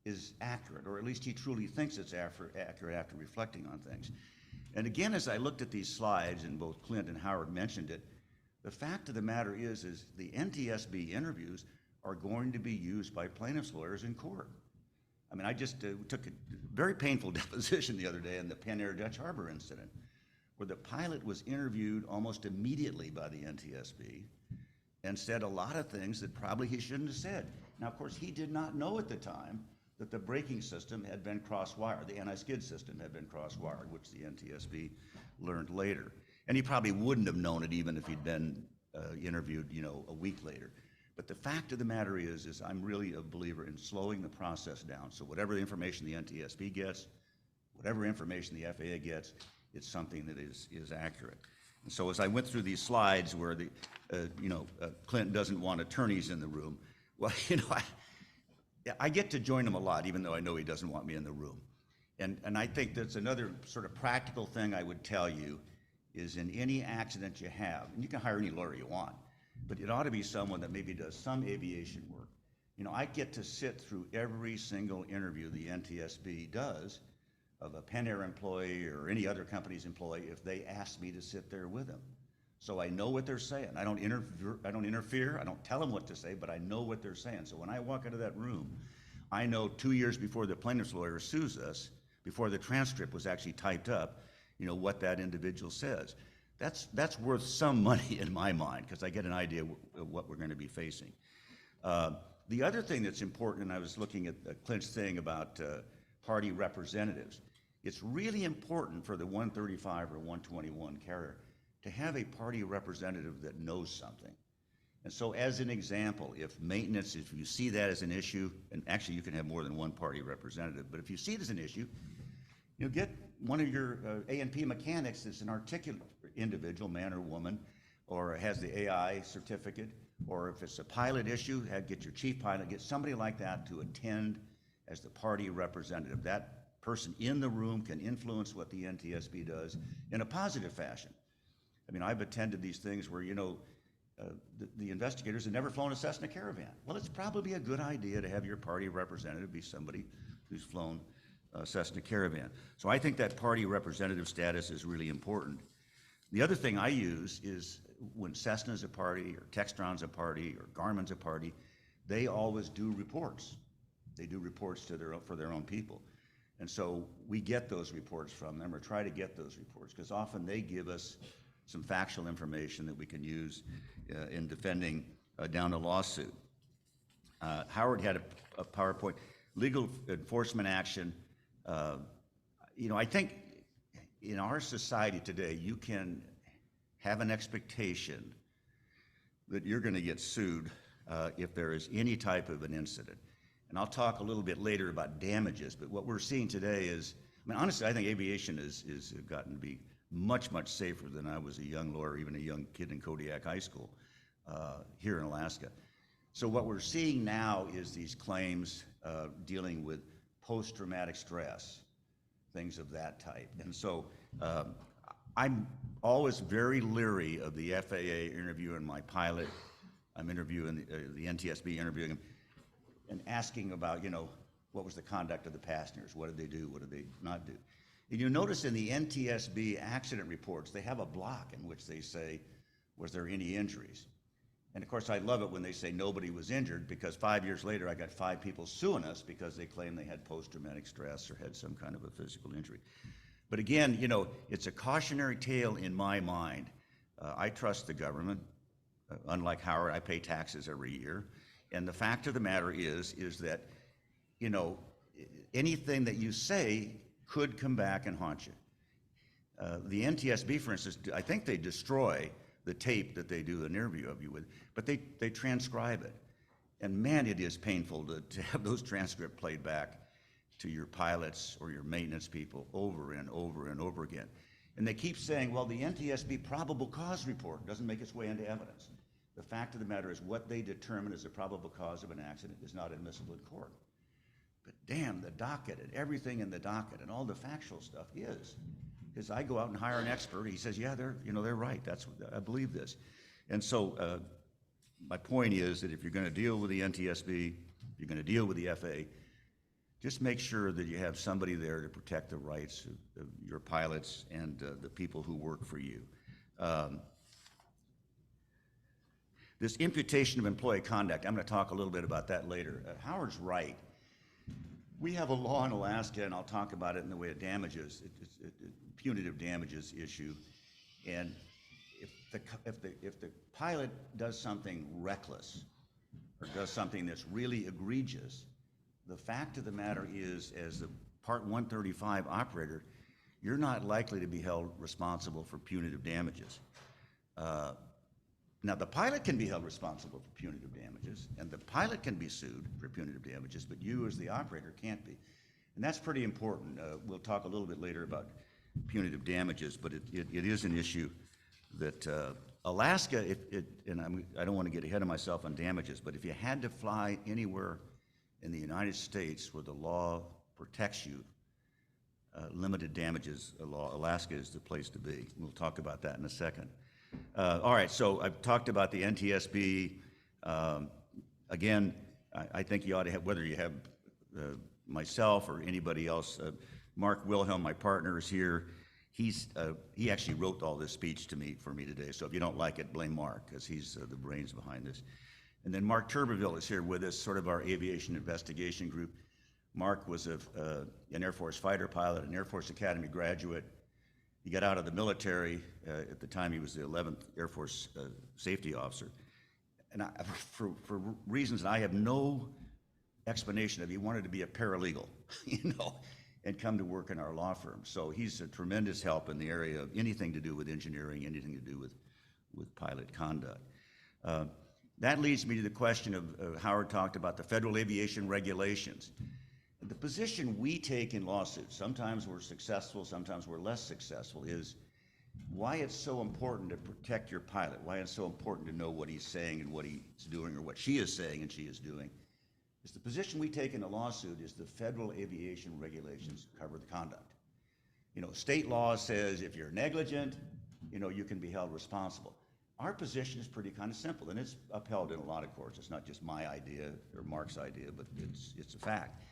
S2: is accurate, or at least he truly thinks it's accurate after reflecting on things. And again, as I looked at these slides, and both Clint and Howard mentioned it, the fact of the matter is the NTSB interviews are going to be used by plaintiffs' lawyers in court. I mean, I just took a very painful deposition the other day in the Penn Air Dutch Harbor incident, where the pilot was interviewed almost immediately by the NTSB and said a lot of things that probably he shouldn't have said. Now, of course, he did not know at the time that the braking system had been cross-wired, the anti-skid system had been cross-wired, which the NTSB learned later. And he probably wouldn't have known it even if he'd been interviewed, you know, a week later. But the fact of the matter is I'm really a believer in slowing the process down. So whatever information the NTSB gets, whatever information the FAA gets, it's something that is accurate. And so as I went through these slides where the, Clint doesn't want attorneys in the room, well, you know, I get to join him a lot, even though I know he doesn't want me in the room. And I think that's another sort of practical thing I would tell you is in any accident you have, and you can hire any lawyer you want, but it ought to be someone that maybe does some aviation work. You know, I get to sit through every single interview the NTSB does of a Penn Air employee or any other company's employee if they ask me to sit there with them. So I know what they're saying. I don't interfere, I don't tell them what to say, but I know what they're saying. So when I walk into that room, I know 2 years before the plaintiff's lawyer sues us, before the transcript was actually typed up, you know, what that individual says. That's worth some money in my mind, because I get an idea of what we're going to be facing. The other thing that's important, and I was looking at Clint's thing about party representatives, it's really important for the 135 or 121 carrier to have a party representative that knows something. And so as an example, if maintenance, if you see that as an issue, and actually you can have more than one party representative, but if you see it as an issue, you know, get one of your A&P mechanics that's an articulate individual, man or woman, or has the AI certificate, or if it's a pilot issue, get your chief pilot, get somebody like that to attend as the party representative. That person in the room can influence what the NTSB does in a positive fashion. I mean, I've attended these things where, you know, the investigators had never flown a Cessna Caravan. Well, it's probably a good idea to have your party representative be somebody who's flown a Cessna Caravan. So I think that party representative status is really important. The other thing I use is when Cessna's a party, or Textron's a party, or Garmin's a party, they always do reports. They do reports for their own people. And so we get those reports from them, or try to get those reports, because often they give us some factual information that we can use in defending down a lawsuit. Howard had a PowerPoint. Legal enforcement action. I think in our society today, you can have an expectation that you're going to get sued if there is any type of an incident. And I'll talk a little bit later about damages, but what we're seeing today is, honestly, I think aviation is gotten to be much, much safer than I was a young lawyer, even a young kid in Kodiak High School here in Alaska. So what we're seeing now is these claims dealing with post-traumatic stress, things of that type. And so I'm always very leery of the FAA interviewing my pilot. I'm interviewing the NTSB interviewing him and asking about, what was the conduct of the passengers? What did they do? What did they not do? And you'll notice in the NTSB accident reports, they have a block in which they say, was there any injuries? And of course, I love it when they say nobody was injured, because 5 years later, I got 5 people suing us because they claim they had post-traumatic stress or had some kind of a physical injury. But again, it's a cautionary tale in my mind. I trust the government. Unlike Howard, I pay taxes every year. And the fact of the matter is that, anything that you say could come back and haunt you. The NTSB, for instance, I think they destroy the tape that they do an interview of you with, but they transcribe it. And man, it is painful to have those transcripts played back to your pilots or your maintenance people over and over and over again. And they keep saying, well, the NTSB probable cause report doesn't make its way into evidence. The fact of the matter is what they determine as a probable cause of an accident is not admissible in court. But damn, the docket and everything in the docket and all the factual stuff is. Because I go out and hire an expert, he says, yeah, they're right. I believe this. And so my point is that if you're going to deal with the NTSB, if you're going to deal with the FAA, just make sure that you have somebody there to protect the rights of your pilots and the people who work for you. This imputation of employee conduct, I'm going to talk a little bit about that later. Howard's right. We have a law in Alaska, and I'll talk about it in the way of damages, punitive damages issue. And if the pilot does something reckless or does something that's really egregious, the fact of the matter is, as the Part 135 operator, you're not likely to be held responsible for punitive damages. Now, the pilot can be held responsible for punitive damages, and the pilot can be sued for punitive damages, but you as the operator can't be. And that's pretty important. We'll talk a little bit later about punitive damages, but it is an issue that Alaska, I don't want to get ahead of myself on damages, but if you had to fly anywhere in the United States where the law protects you, limited damages law, Alaska is the place to be. We'll talk about that in a second. All right, so I've talked about the NTSB. Again, I think you ought to have, whether you have myself or anybody else, Mark Wilhelm, my partner, is here. He actually wrote all this speech for me today, so if you don't like it, blame Mark, because he's the brains behind this. And then Mark Turbeville is here with us, sort of our aviation investigation group. Mark was an Air Force fighter pilot, an Air Force Academy graduate. He got out of the military. At the time, he was the 11th Air Force safety officer. And for reasons that I have no explanation of, he wanted to be a paralegal, and come to work in our law firm. So he's a tremendous help in the area of anything to do with engineering, anything to do with pilot conduct. That leads me to the question of Howard talked about the federal aviation regulations. The position we take in lawsuits, sometimes we're successful, sometimes we're less successful, is why it's so important to protect your pilot, why it's so important to know what he's saying and what he's doing, or what she is saying and she is doing. Is the position we take in a lawsuit is the federal aviation regulations cover the conduct. State law says if you're negligent, you can be held responsible. our position is pretty kind of simple, and it's upheld in a lot of courts. It's not just my idea or Mark's idea, but it's a fact.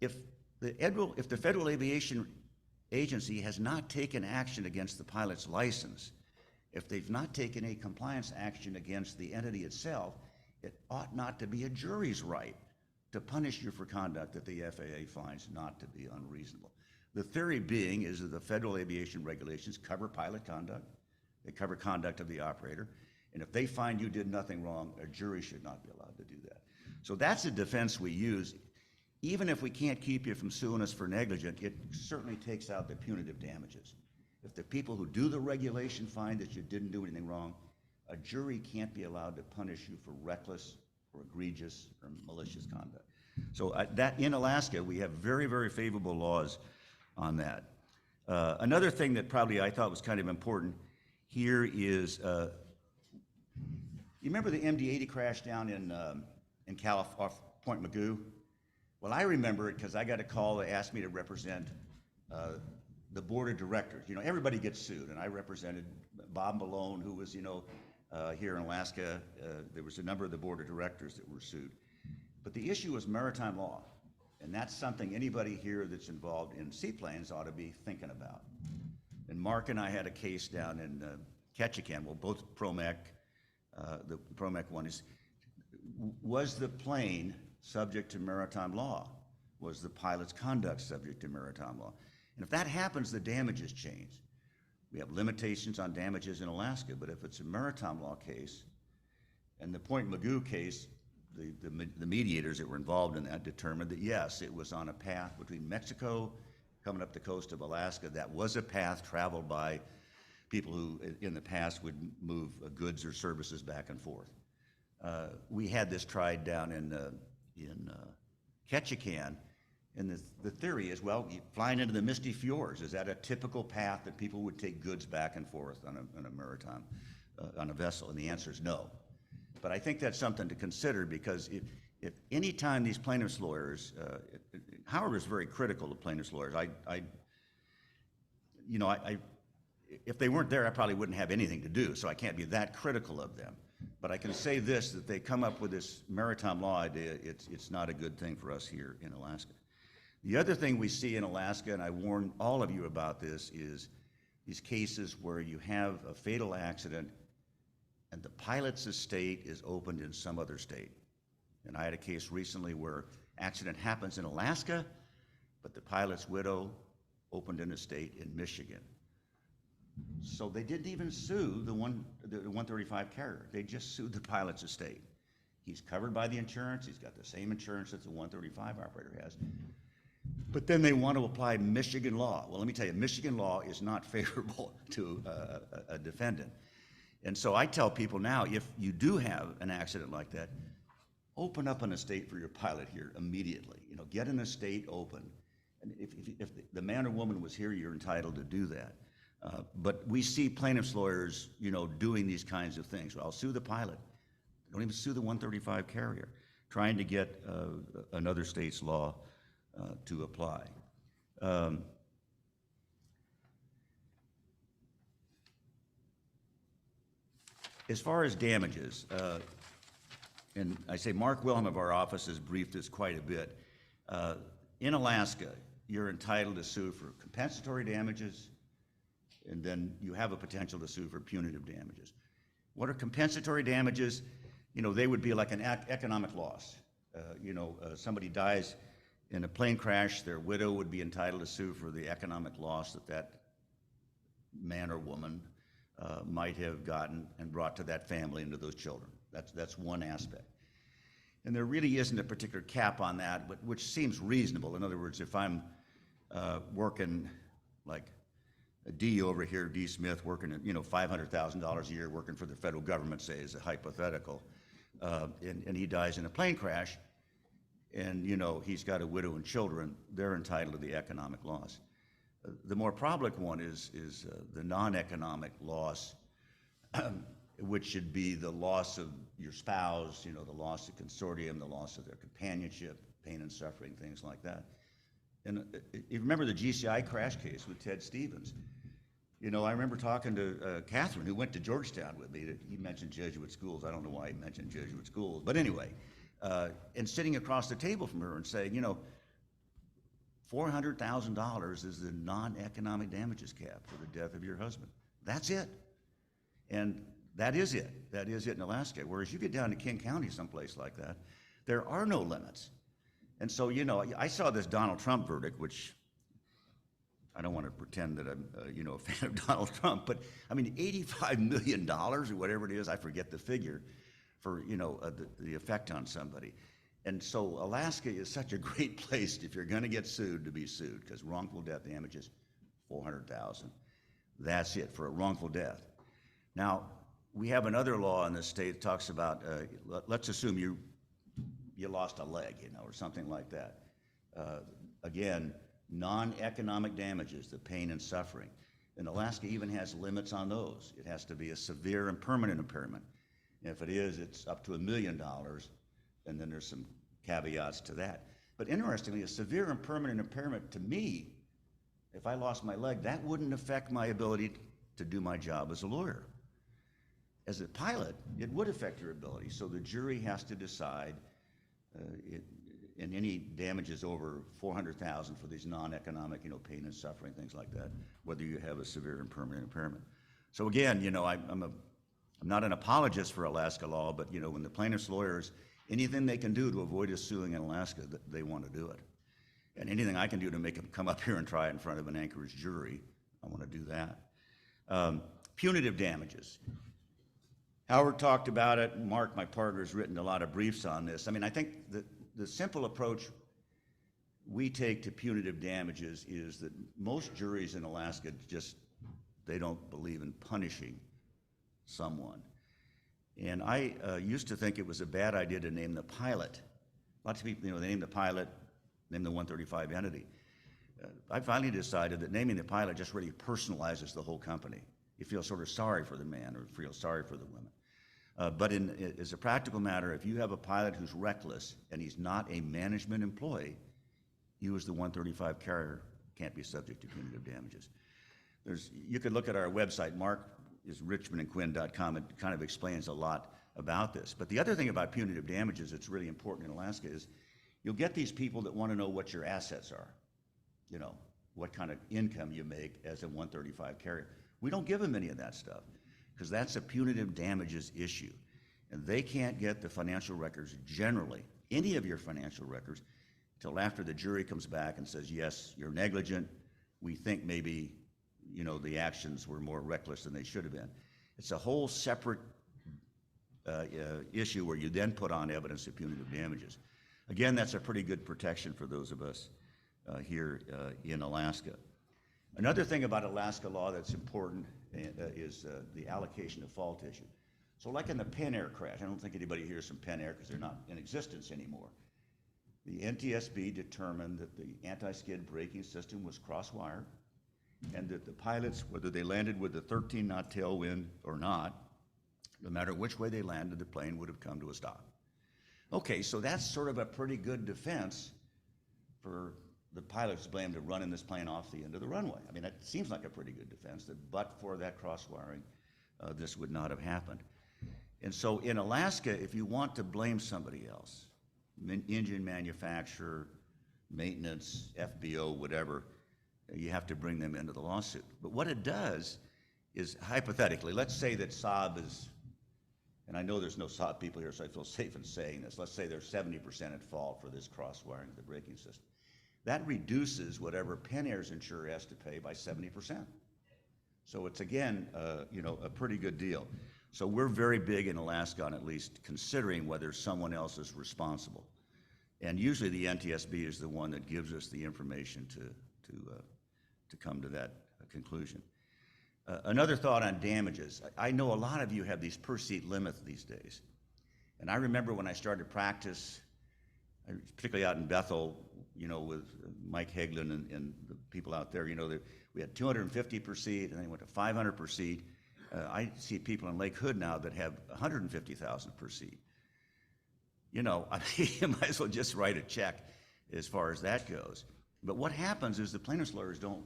S2: If the Federal Aviation Agency has not taken action against the pilot's license, if they've not taken a compliance action against the entity itself, it ought not to be a jury's right to punish you for conduct that the FAA finds not to be unreasonable. The theory being is that the Federal Aviation regulations cover pilot conduct, they cover conduct of the operator, and if they find you did nothing wrong, a jury should not be allowed to do that. So that's a defense we use. Even if we can't keep you from suing us for negligent, it certainly takes out the punitive damages. If the people who do the regulation find that you didn't do anything wrong, a jury can't be allowed to punish you for reckless or egregious or malicious conduct. So that in Alaska, we have very, very favorable laws on that. Another thing that probably I thought was kind of important here is, you remember the MD-80 crash down in off Point Magoo? Well, I remember it because I got a call that asked me to represent the board of directors. You know, everybody gets sued, and I represented Bob Malone, who was, here in Alaska. There was a number of the board of directors that were sued. But the issue was maritime law, and that's something anybody here that's involved in seaplanes ought to be thinking about. And Mark and I had a case down in Ketchikan, well, both PROMEC, the PROMEC one is, was the plane subject to maritime law? Was the pilot's conduct subject to maritime law? And if that happens, the damages change. We have limitations on damages in Alaska, but if it's a maritime law case, and the Point Magoo case, the mediators that were involved in that determined that yes, it was on a path between Mexico, coming up the coast of Alaska. That was a path traveled by people who in the past would move goods or services back and forth. We had this tried down in Ketchikan, and the theory is, well, flying into the misty fjords, is that a typical path that people would take goods back and forth on a maritime, on a vessel? And the answer is no. But I think that's something to consider, because if any time these plaintiffs' lawyers, Howard was very critical of plaintiffs' lawyers. If they weren't there, I probably wouldn't have anything to do, so I can't be that critical of them. But I can say this, that they come up with this maritime law idea, it's not a good thing for us here in Alaska. The other thing we see in Alaska, and I warn all of you about this, is these cases where you have a fatal accident and the pilot's estate is opened in some other state. And I had a case recently where accident happens in Alaska, but the pilot's widow opened an estate in Michigan. So they didn't even sue the 135 carrier. They just sued the pilot's estate. He's covered by the insurance. He's got the same insurance that the 135 operator has. But then they want to apply Michigan law. Well, let me tell you, Michigan law is not favorable to a defendant. And so I tell people now, if you do have an accident like that, open up an estate for your pilot here immediately. Get an estate open. And if the man or woman was here, you're entitled to do that. But we see plaintiffs' lawyers, doing these kinds of things. Well, I'll sue the pilot. Don't even sue the 135 carrier, trying to get another state's law to apply. As far as damages, and I say Mark Wilhelm of our office has briefed us quite a bit. In Alaska, you're entitled to sue for compensatory damages, and then you have a potential to sue for punitive damages. What are compensatory damages? They would be like an economic loss. Somebody dies in a plane crash, their widow would be entitled to sue for the economic loss that man or woman might have gotten and brought to that family and to those children. That's one aspect. And there really isn't a particular cap on that, but which seems reasonable. In other words, if I'm working like a D over here, D Smith, working at $500,000 a year, working for the federal government, say, as a hypothetical, and he dies in a plane crash, and he's got a widow and children, they're entitled to the economic loss. The more public one is the non-economic loss, which should be the loss of your spouse, the loss of consortium, the loss of their companionship, pain and suffering, things like that. And you remember the GCI crash case with Ted Stevens. You know, I remember talking to Catherine, who went to Georgetown with me. He mentioned Jesuit schools. I don't know why he mentioned Jesuit schools. But anyway, and sitting across the table from her and saying, you know, $400,000 is the non-economic damages cap for the death of your husband. That's it. And that is it. That is it in Alaska. Whereas you get down to King County, someplace like that, there are no limits. And so, you know, I saw this Donald Trump verdict, which I don't want to pretend that I'm, you know, a fan of Donald Trump, but I mean, $85 million or whatever it is, I forget the figure, for, you know, the effect on somebody. And so Alaska is such a great place if you're going to get sued to be sued, because wrongful death damages, $400,000. That's it for a wrongful death. Now, we have another law in the state that talks about, let's assume you lost a leg, you know, or something like that. Again, non-economic damages, the pain and suffering. And Alaska even has limits on those. It has to be a severe and permanent impairment. If it is, it's up to $1 million, and then there's some caveats to that. But interestingly, a severe and permanent impairment, to me, if I lost my leg, that wouldn't affect my ability to do my job as a lawyer. As a pilot, it would affect your ability, so the jury has to decide in any damages over $400,000 for these non-economic, you know, pain and suffering, things like that, whether you have a severe and permanent impairment. So again, you know, I'm not an apologist for Alaska law, but, you know, when the plaintiff's lawyers, anything they can do to avoid us suing in Alaska, they want to do it. And anything I can do to make them come up here and try it in front of an Anchorage jury, I want to do that. Punitive damages. Howard talked about it. Mark, my partner, has written a lot of briefs on this. I mean, I think that the simple approach we take to punitive damages is that most juries in Alaska just, they don't believe in punishing someone. And I used to think it was a bad idea to name the pilot. Lots of people, you know, they name the pilot, name the 135 entity. I finally decided that naming the pilot just really personalizes the whole company. You feel sort of sorry for the man or feel sorry for the woman. But as a practical matter, if you have a pilot who's reckless and he's not a management employee, you as the 135 carrier can't be subject to punitive damages. You could look at our website. Mark is richmondandquinn.com. It kind of explains a lot about this. But the other thing about punitive damages that's really important in Alaska is you'll get these people that want to know what your assets are, you know, what kind of income you make as a 135 carrier. We don't give them any of that stuff, because that's a punitive damages issue. And they can't get the financial records generally, any of your financial records, until after the jury comes back and says, yes, you're negligent. We think maybe, you know, the actions were more reckless than they should have been. It's a whole separate issue where you then put on evidence of punitive damages. Again, that's a pretty good protection for those of us here in Alaska. Another thing about Alaska law that's important is the allocation of fault issue. So like in the Penn Air crash, I don't think anybody here is from Penn Air because they're not in existence anymore. The NTSB determined that the anti-skid braking system was cross-wired and that the pilots, whether they landed with a 13-knot tailwind or not, no matter which way they landed, the plane would have come to a stop. Okay, so that's sort of a pretty good defense for the pilots blamed to running this plane off the end of the runway. I mean, that seems like a pretty good defense, that but for that cross-wiring, this would not have happened. And so in Alaska, if you want to blame somebody else, engine manufacturer, maintenance, FBO, whatever, you have to bring them into the lawsuit. But what it does is, hypothetically, let's say that Saab is, and I know there's no Saab people here, so I feel safe in saying this, let's say they're 70% at fault for this cross-wiring of the braking system. That reduces whatever Penn Air's insurer has to pay by 70%. So it's, again, you know, a pretty good deal. So we're very big in Alaska on at least considering whether someone else is responsible. And usually the NTSB is the one that gives us the information to come to that conclusion. Another thought on damages. I know a lot of you have these per seat limits these days. And I remember when I started practice, particularly out in Bethel, you know, with Mike Hagelin and the people out there, you know, we had 250 per seat, and then we went to 500 per seat. I see people in Lake Hood now that have 150,000 per seat. You know, I mean, you might as well just write a check as far as that goes. But what happens is the plaintiff's lawyers don't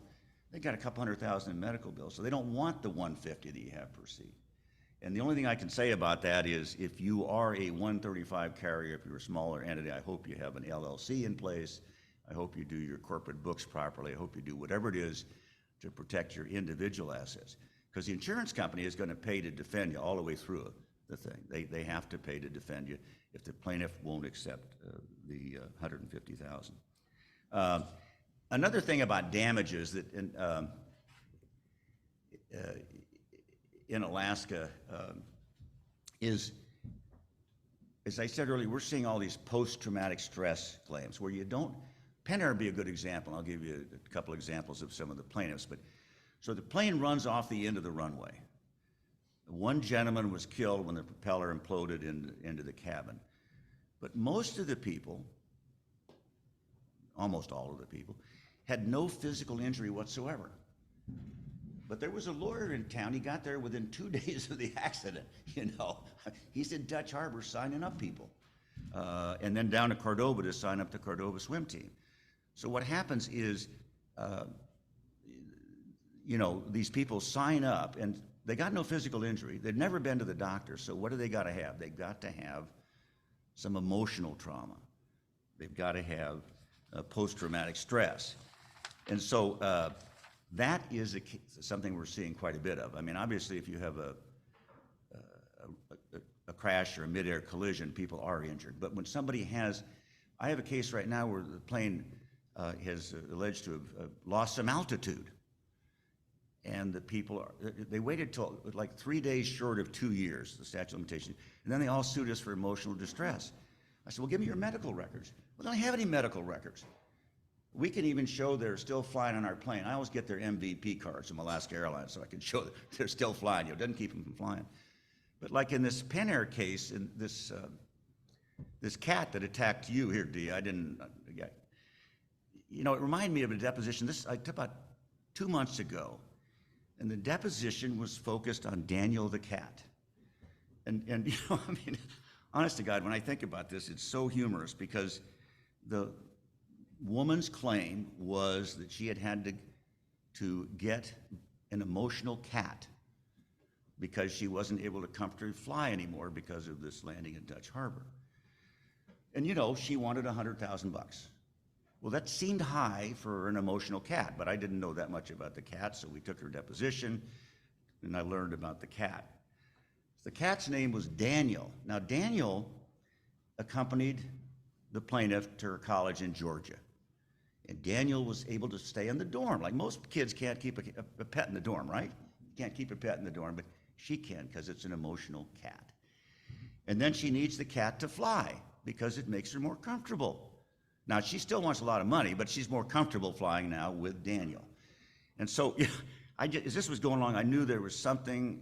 S2: they got a couple $100,000 in medical bills, so they don't want the $150 that you have per seat. And the only thing I can say about that is if you are a 135 carrier, if you're a smaller entity, I hope you have an LLC in place. I hope you do your corporate books properly. I hope you do whatever it is to protect your individual assets. Because the insurance company is going to pay to defend you all the way through the thing. They have to pay to defend you if the plaintiff won't accept the $150,000. Another thing about damages that in Alaska is, as I said earlier, we're seeing all these post-traumatic stress claims where you don't, Penn Air would be a good example. I'll give you a couple examples of some of the plaintiffs. But so the plane runs off the end of the runway. One gentleman was killed when the propeller imploded into the cabin. But most of the people, almost all of the people, had no physical injury whatsoever. But there was a lawyer in town. He got there within 2 days of the accident, you know. He's in Dutch Harbor signing up people. And then down to Cordova to sign up the Cordova swim team. So what happens is, you know, these people sign up and they got no physical injury. They've never been to the doctor. So what do they got to have? They've got to have some emotional trauma. They've got to have post-traumatic stress. And so that is something we're seeing quite a bit of. I mean, obviously, if you have a crash or a mid-air collision, people are injured. But when somebody has, I have a case right now where the plane has alleged to have lost some altitude. And the people, they waited till like 3 days short of 2 years, the statute of limitations, and then they all sued us for emotional distress. I said, well, give me your medical records. Well, they don't have any medical records. We can even show they're still flying on our plane. I always get their MVP cards from Alaska Airlines so I can show that they're still flying. You know, it doesn't keep them from flying. But like in this Penn Air case, in this cat that attacked you here, Dee, you know, it reminded me of a deposition. This I took about 2 months ago, and the deposition was focused on Daniel the cat. And you know, I mean, honest to God, when I think about this, it's so humorous because the woman's claim was that she had to get an emotional cat because she wasn't able to comfortably fly anymore because of this landing in Dutch Harbor. And you know, she wanted $100,000. Well, that seemed high for an emotional cat, but I didn't know that much about the cat, so we took her deposition, and I learned about the cat. The cat's name was Daniel. Now, Daniel accompanied the plaintiff to her college in Georgia. And Daniel was able to stay in the dorm. Like most kids can't keep a pet in the dorm, right? You can't keep a pet in the dorm, but she can because it's an emotional cat. And then she needs the cat to fly because it makes her more comfortable. Now, she still wants a lot of money, but she's more comfortable flying now with Daniel. And so, you know, as this was going along, I knew there was something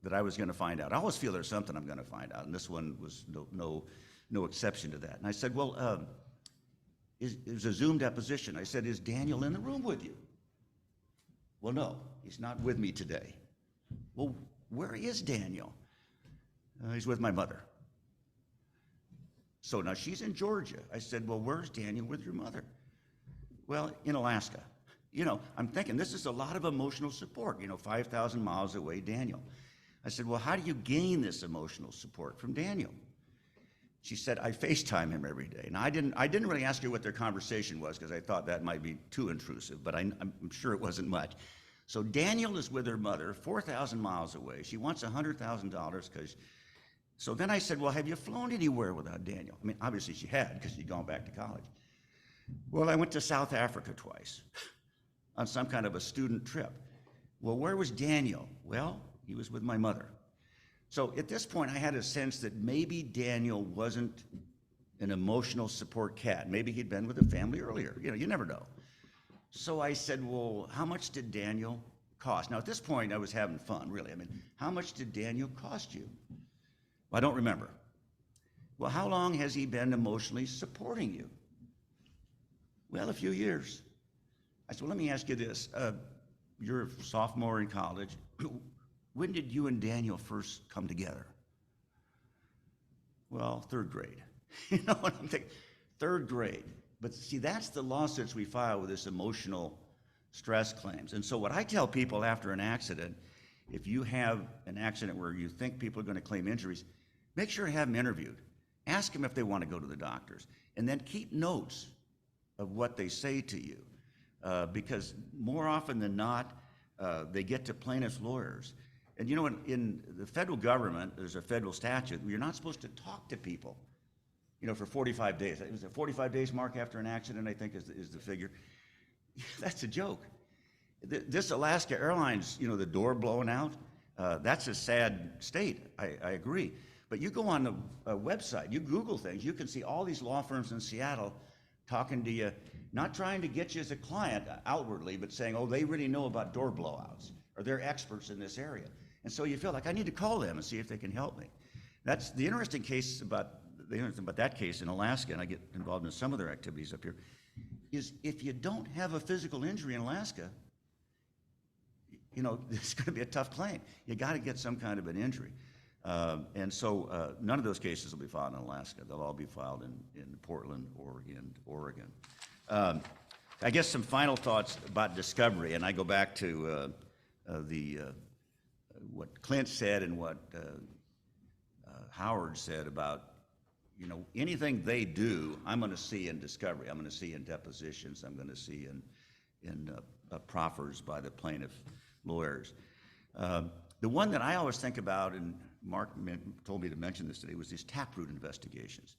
S2: that I was going to find out. I always feel there's something I'm going to find out, and this one was no exception to that. And I said, well, it was a Zoom deposition. I said, is Daniel in the room with you? Well, no, he's not with me today. Well, where is Daniel? He's with my mother. So now she's in Georgia. I said, well, where's Daniel with your mother? Well, in Alaska. You know, I'm thinking this is a lot of emotional support, you know, 5,000 miles away, Daniel. I said, well, how do you gain this emotional support from Daniel? She said, I FaceTime him every day. And I didn't really ask her what their conversation was because I thought that might be too intrusive, but I'm sure it wasn't much. So Daniel is with her mother, 4,000 miles away. She wants $100,000 because, so then I said, well, have you flown anywhere without Daniel? I mean, obviously she had because she'd gone back to college. Well, I went to South Africa twice on some kind of a student trip. Well, where was Daniel? Well, he was with my mother. So at this point, I had a sense that maybe Daniel wasn't an emotional support cat. Maybe he'd been with a family earlier. You know, you never know. So I said, well, how much did Daniel cost? Now, at this point, I was having fun, really. I mean, how much did Daniel cost you? Well, I don't remember. Well, how long has he been emotionally supporting you? Well, a few years. I said, well, let me ask you this. You're a sophomore in college. When did you and Daniel first come together? Well, third grade. You know what I'm thinking? Third grade. But see, that's the lawsuits we file with this emotional stress claims. And so what I tell people after an accident, if you have an accident where you think people are going to claim injuries, make sure to have them interviewed. Ask them if they want to go to the doctors. And then keep notes of what they say to you. Because more often than not, they get to plaintiff's lawyers. And you know, in the federal government, there's a federal statute where you're not supposed to talk to people, you know, for 45 days. It was a 45 days mark after an accident, I think is the figure. That's a joke. This Alaska Airlines, you know, the door blowing out, that's a sad state, I agree. But you go on the website, you Google things, you can see all these law firms in Seattle talking to you, not trying to get you as a client outwardly, but saying, oh, they really know about door blowouts, or they're experts in this area. And so you feel like, I need to call them and see if they can help me. That's the interesting case about that case in Alaska, and I get involved in some of their activities up here, is if you don't have a physical injury in Alaska, you know, it's going to be a tough claim. You got to get some kind of an injury. And so none of those cases will be filed in Alaska. They'll all be filed in Portland or in Oregon. I guess some final thoughts about discovery, and I go back to what Clint said and what Howard said about, you know, anything they do, I'm going to see in discovery. I'm going to see in depositions. I'm going to see in proffers by the plaintiff lawyers. The one that I always think about, and Mark told me to mention this today, was these taproot investigations.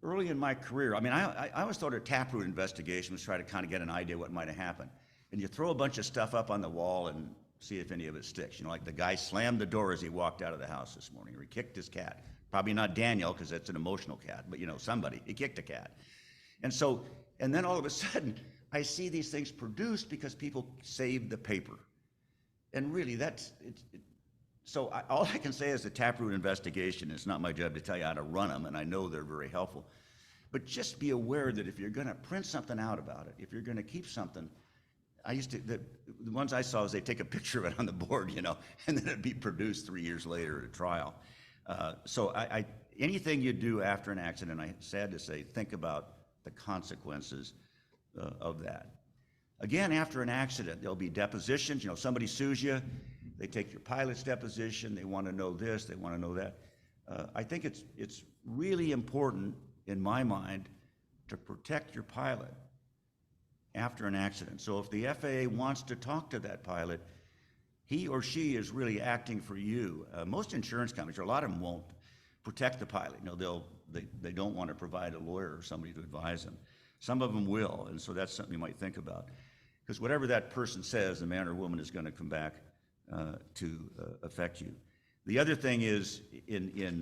S2: Early in my career, I mean, I always thought a taproot investigation was try to kind of get an idea what might have happened. And you throw a bunch of stuff up on the wall and see if any of it sticks. You know, like the guy slammed the door as he walked out of the house this morning, or he kicked his cat. Probably not Daniel, because that's an emotional cat, but you know, somebody, he kicked a cat. And so, and then all of a sudden, I see these things produced because people saved the paper. And really, all I can say is the taproot investigation, it's not my job to tell you how to run them, and I know they're very helpful. But just be aware that if you're going to print something out about it, if you're going to keep something, the ones I saw is they take a picture of it on the board, you know, and then it'd be produced 3 years later at a trial. So anything you do after an accident, I'm sad to say, think about the consequences of that. Again, after an accident, there'll be depositions. You know, somebody sues you, they take your pilot's deposition, they want to know this, they want to know that. I think it's really important, in my mind, to protect your pilot after an accident. So if the FAA wants to talk to that pilot, he or she is really acting for you. Most insurance companies, or a lot of them, won't protect the pilot. You know, they don't want to provide a lawyer or somebody to advise them. Some of them will, and so that's something you might think about. Because whatever that person says, the man or woman is going to come back to affect you. The other thing is, in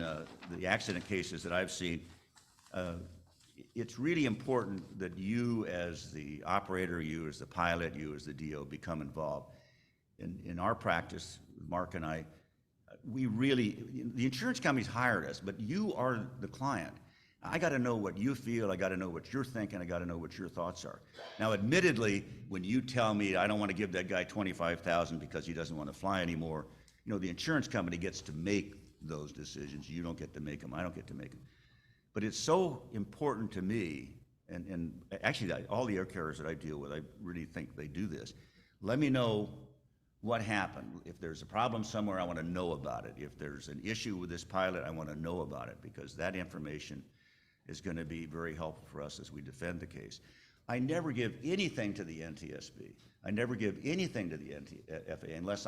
S2: the accident cases that I've seen, it's really important that you as the operator, you as the pilot, you as the DO become involved. In our practice, Mark and I, the insurance companies hired us, but you are the client. I got to know what you feel, I got to know what you're thinking, I got to know what your thoughts are. Now, admittedly, when you tell me I don't want to give that guy $25,000 because he doesn't want to fly anymore, you know, the insurance company gets to make those decisions. You don't get to make them, I don't get to make them. But it's so important to me, and actually all the air carriers that I deal with, I really think they do this. Let me know what happened. If there's a problem somewhere, I want to know about it. If there's an issue with this pilot, I want to know about it, because that information is going to be very helpful for us as we defend the case. I never give anything to the NTSB. I never give anything to the FAA unless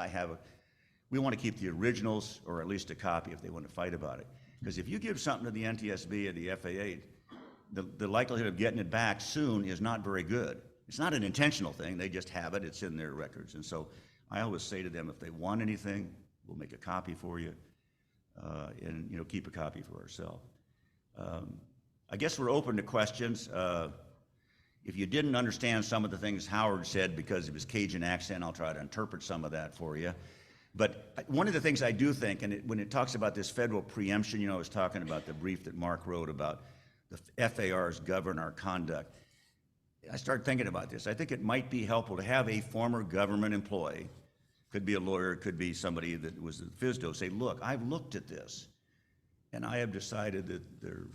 S2: we want to keep the originals, or at least a copy if they want to fight about it. Because if you give something to the NTSB or the FAA, the likelihood of getting it back soon is not very good. It's not an intentional thing, they just have it, it's in their records. And so I always say to them, if they want anything, we'll make a copy for you, and you know, keep a copy for ourselves. I guess we're open to questions. If you didn't understand some of the things Howard said because of his Cajun accent, I'll try to interpret some of that for you. But one of the things I do think, and when it talks about this federal preemption, you know, I was talking about the brief that Mark wrote about the FARs govern our conduct. I started thinking about this. I think it might be helpful to have a former government employee, could be a lawyer, could be somebody that was at FSDO, say, look, I've looked at this, and I have decided that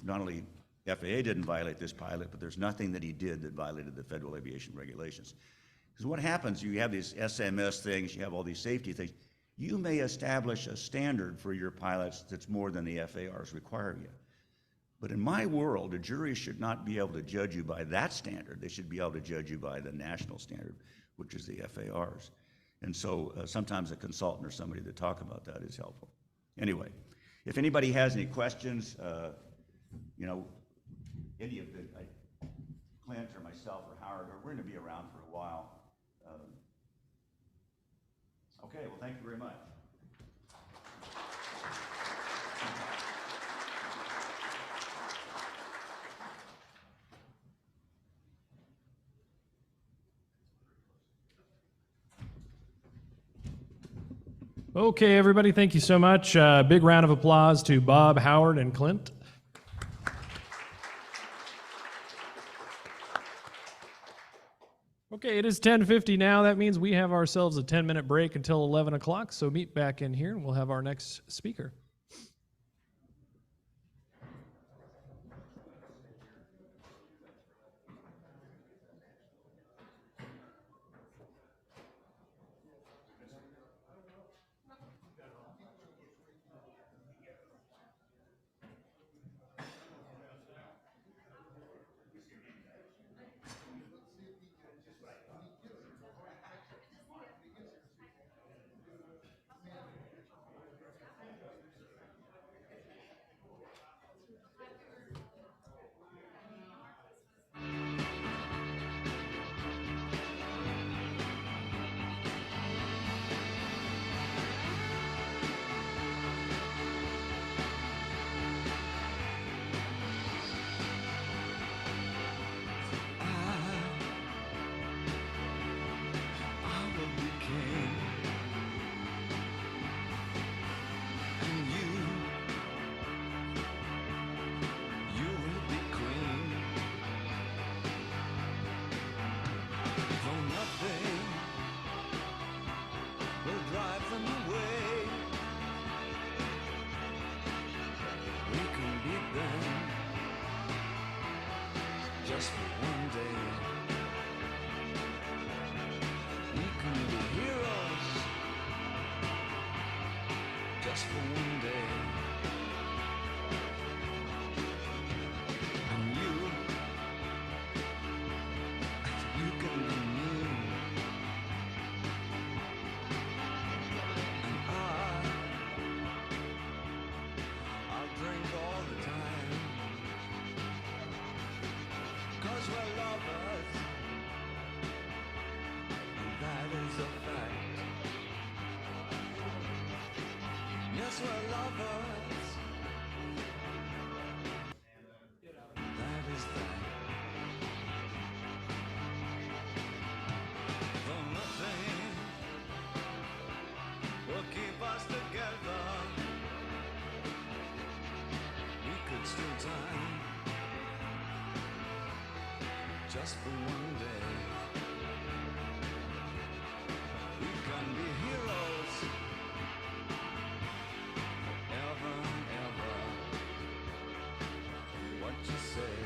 S2: not only FAA didn't violate this pilot, but there's nothing that he did that violated the federal aviation regulations. Because what happens, you have these SMS things, you have all these safety things. You may establish a standard for your pilots that's more than the FARs require you. But in my world, a jury should not be able to judge you by that standard. They should be able to judge you by the national standard, which is the FARs. And so sometimes a consultant or somebody to talk about that is helpful. Anyway, if anybody has any questions, you know, any of the, Clint or myself or Howard, we're going to be around for a while. Okay, well, thank you very much.
S1: Okay, everybody, thank you so much. Big round of applause to Bob, Howard, and Clint. Okay, it is 10:50 now. That means we have ourselves a 10-minute break until 11 o'clock. So meet back in here and we'll have our next speaker.
S5: Just for one day, we can be heroes. Just for one day, and you can be me, and I'll drink all the time. 'Cause we're lovers, and that is a fact. Yes, we're lovers, that is that. Though nothing will keep us together, we could steal time. Just for one day, we can be heroes, ever and ever. What you say?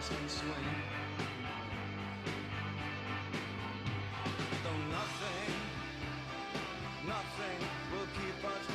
S5: Can swing. Though nothing will keep us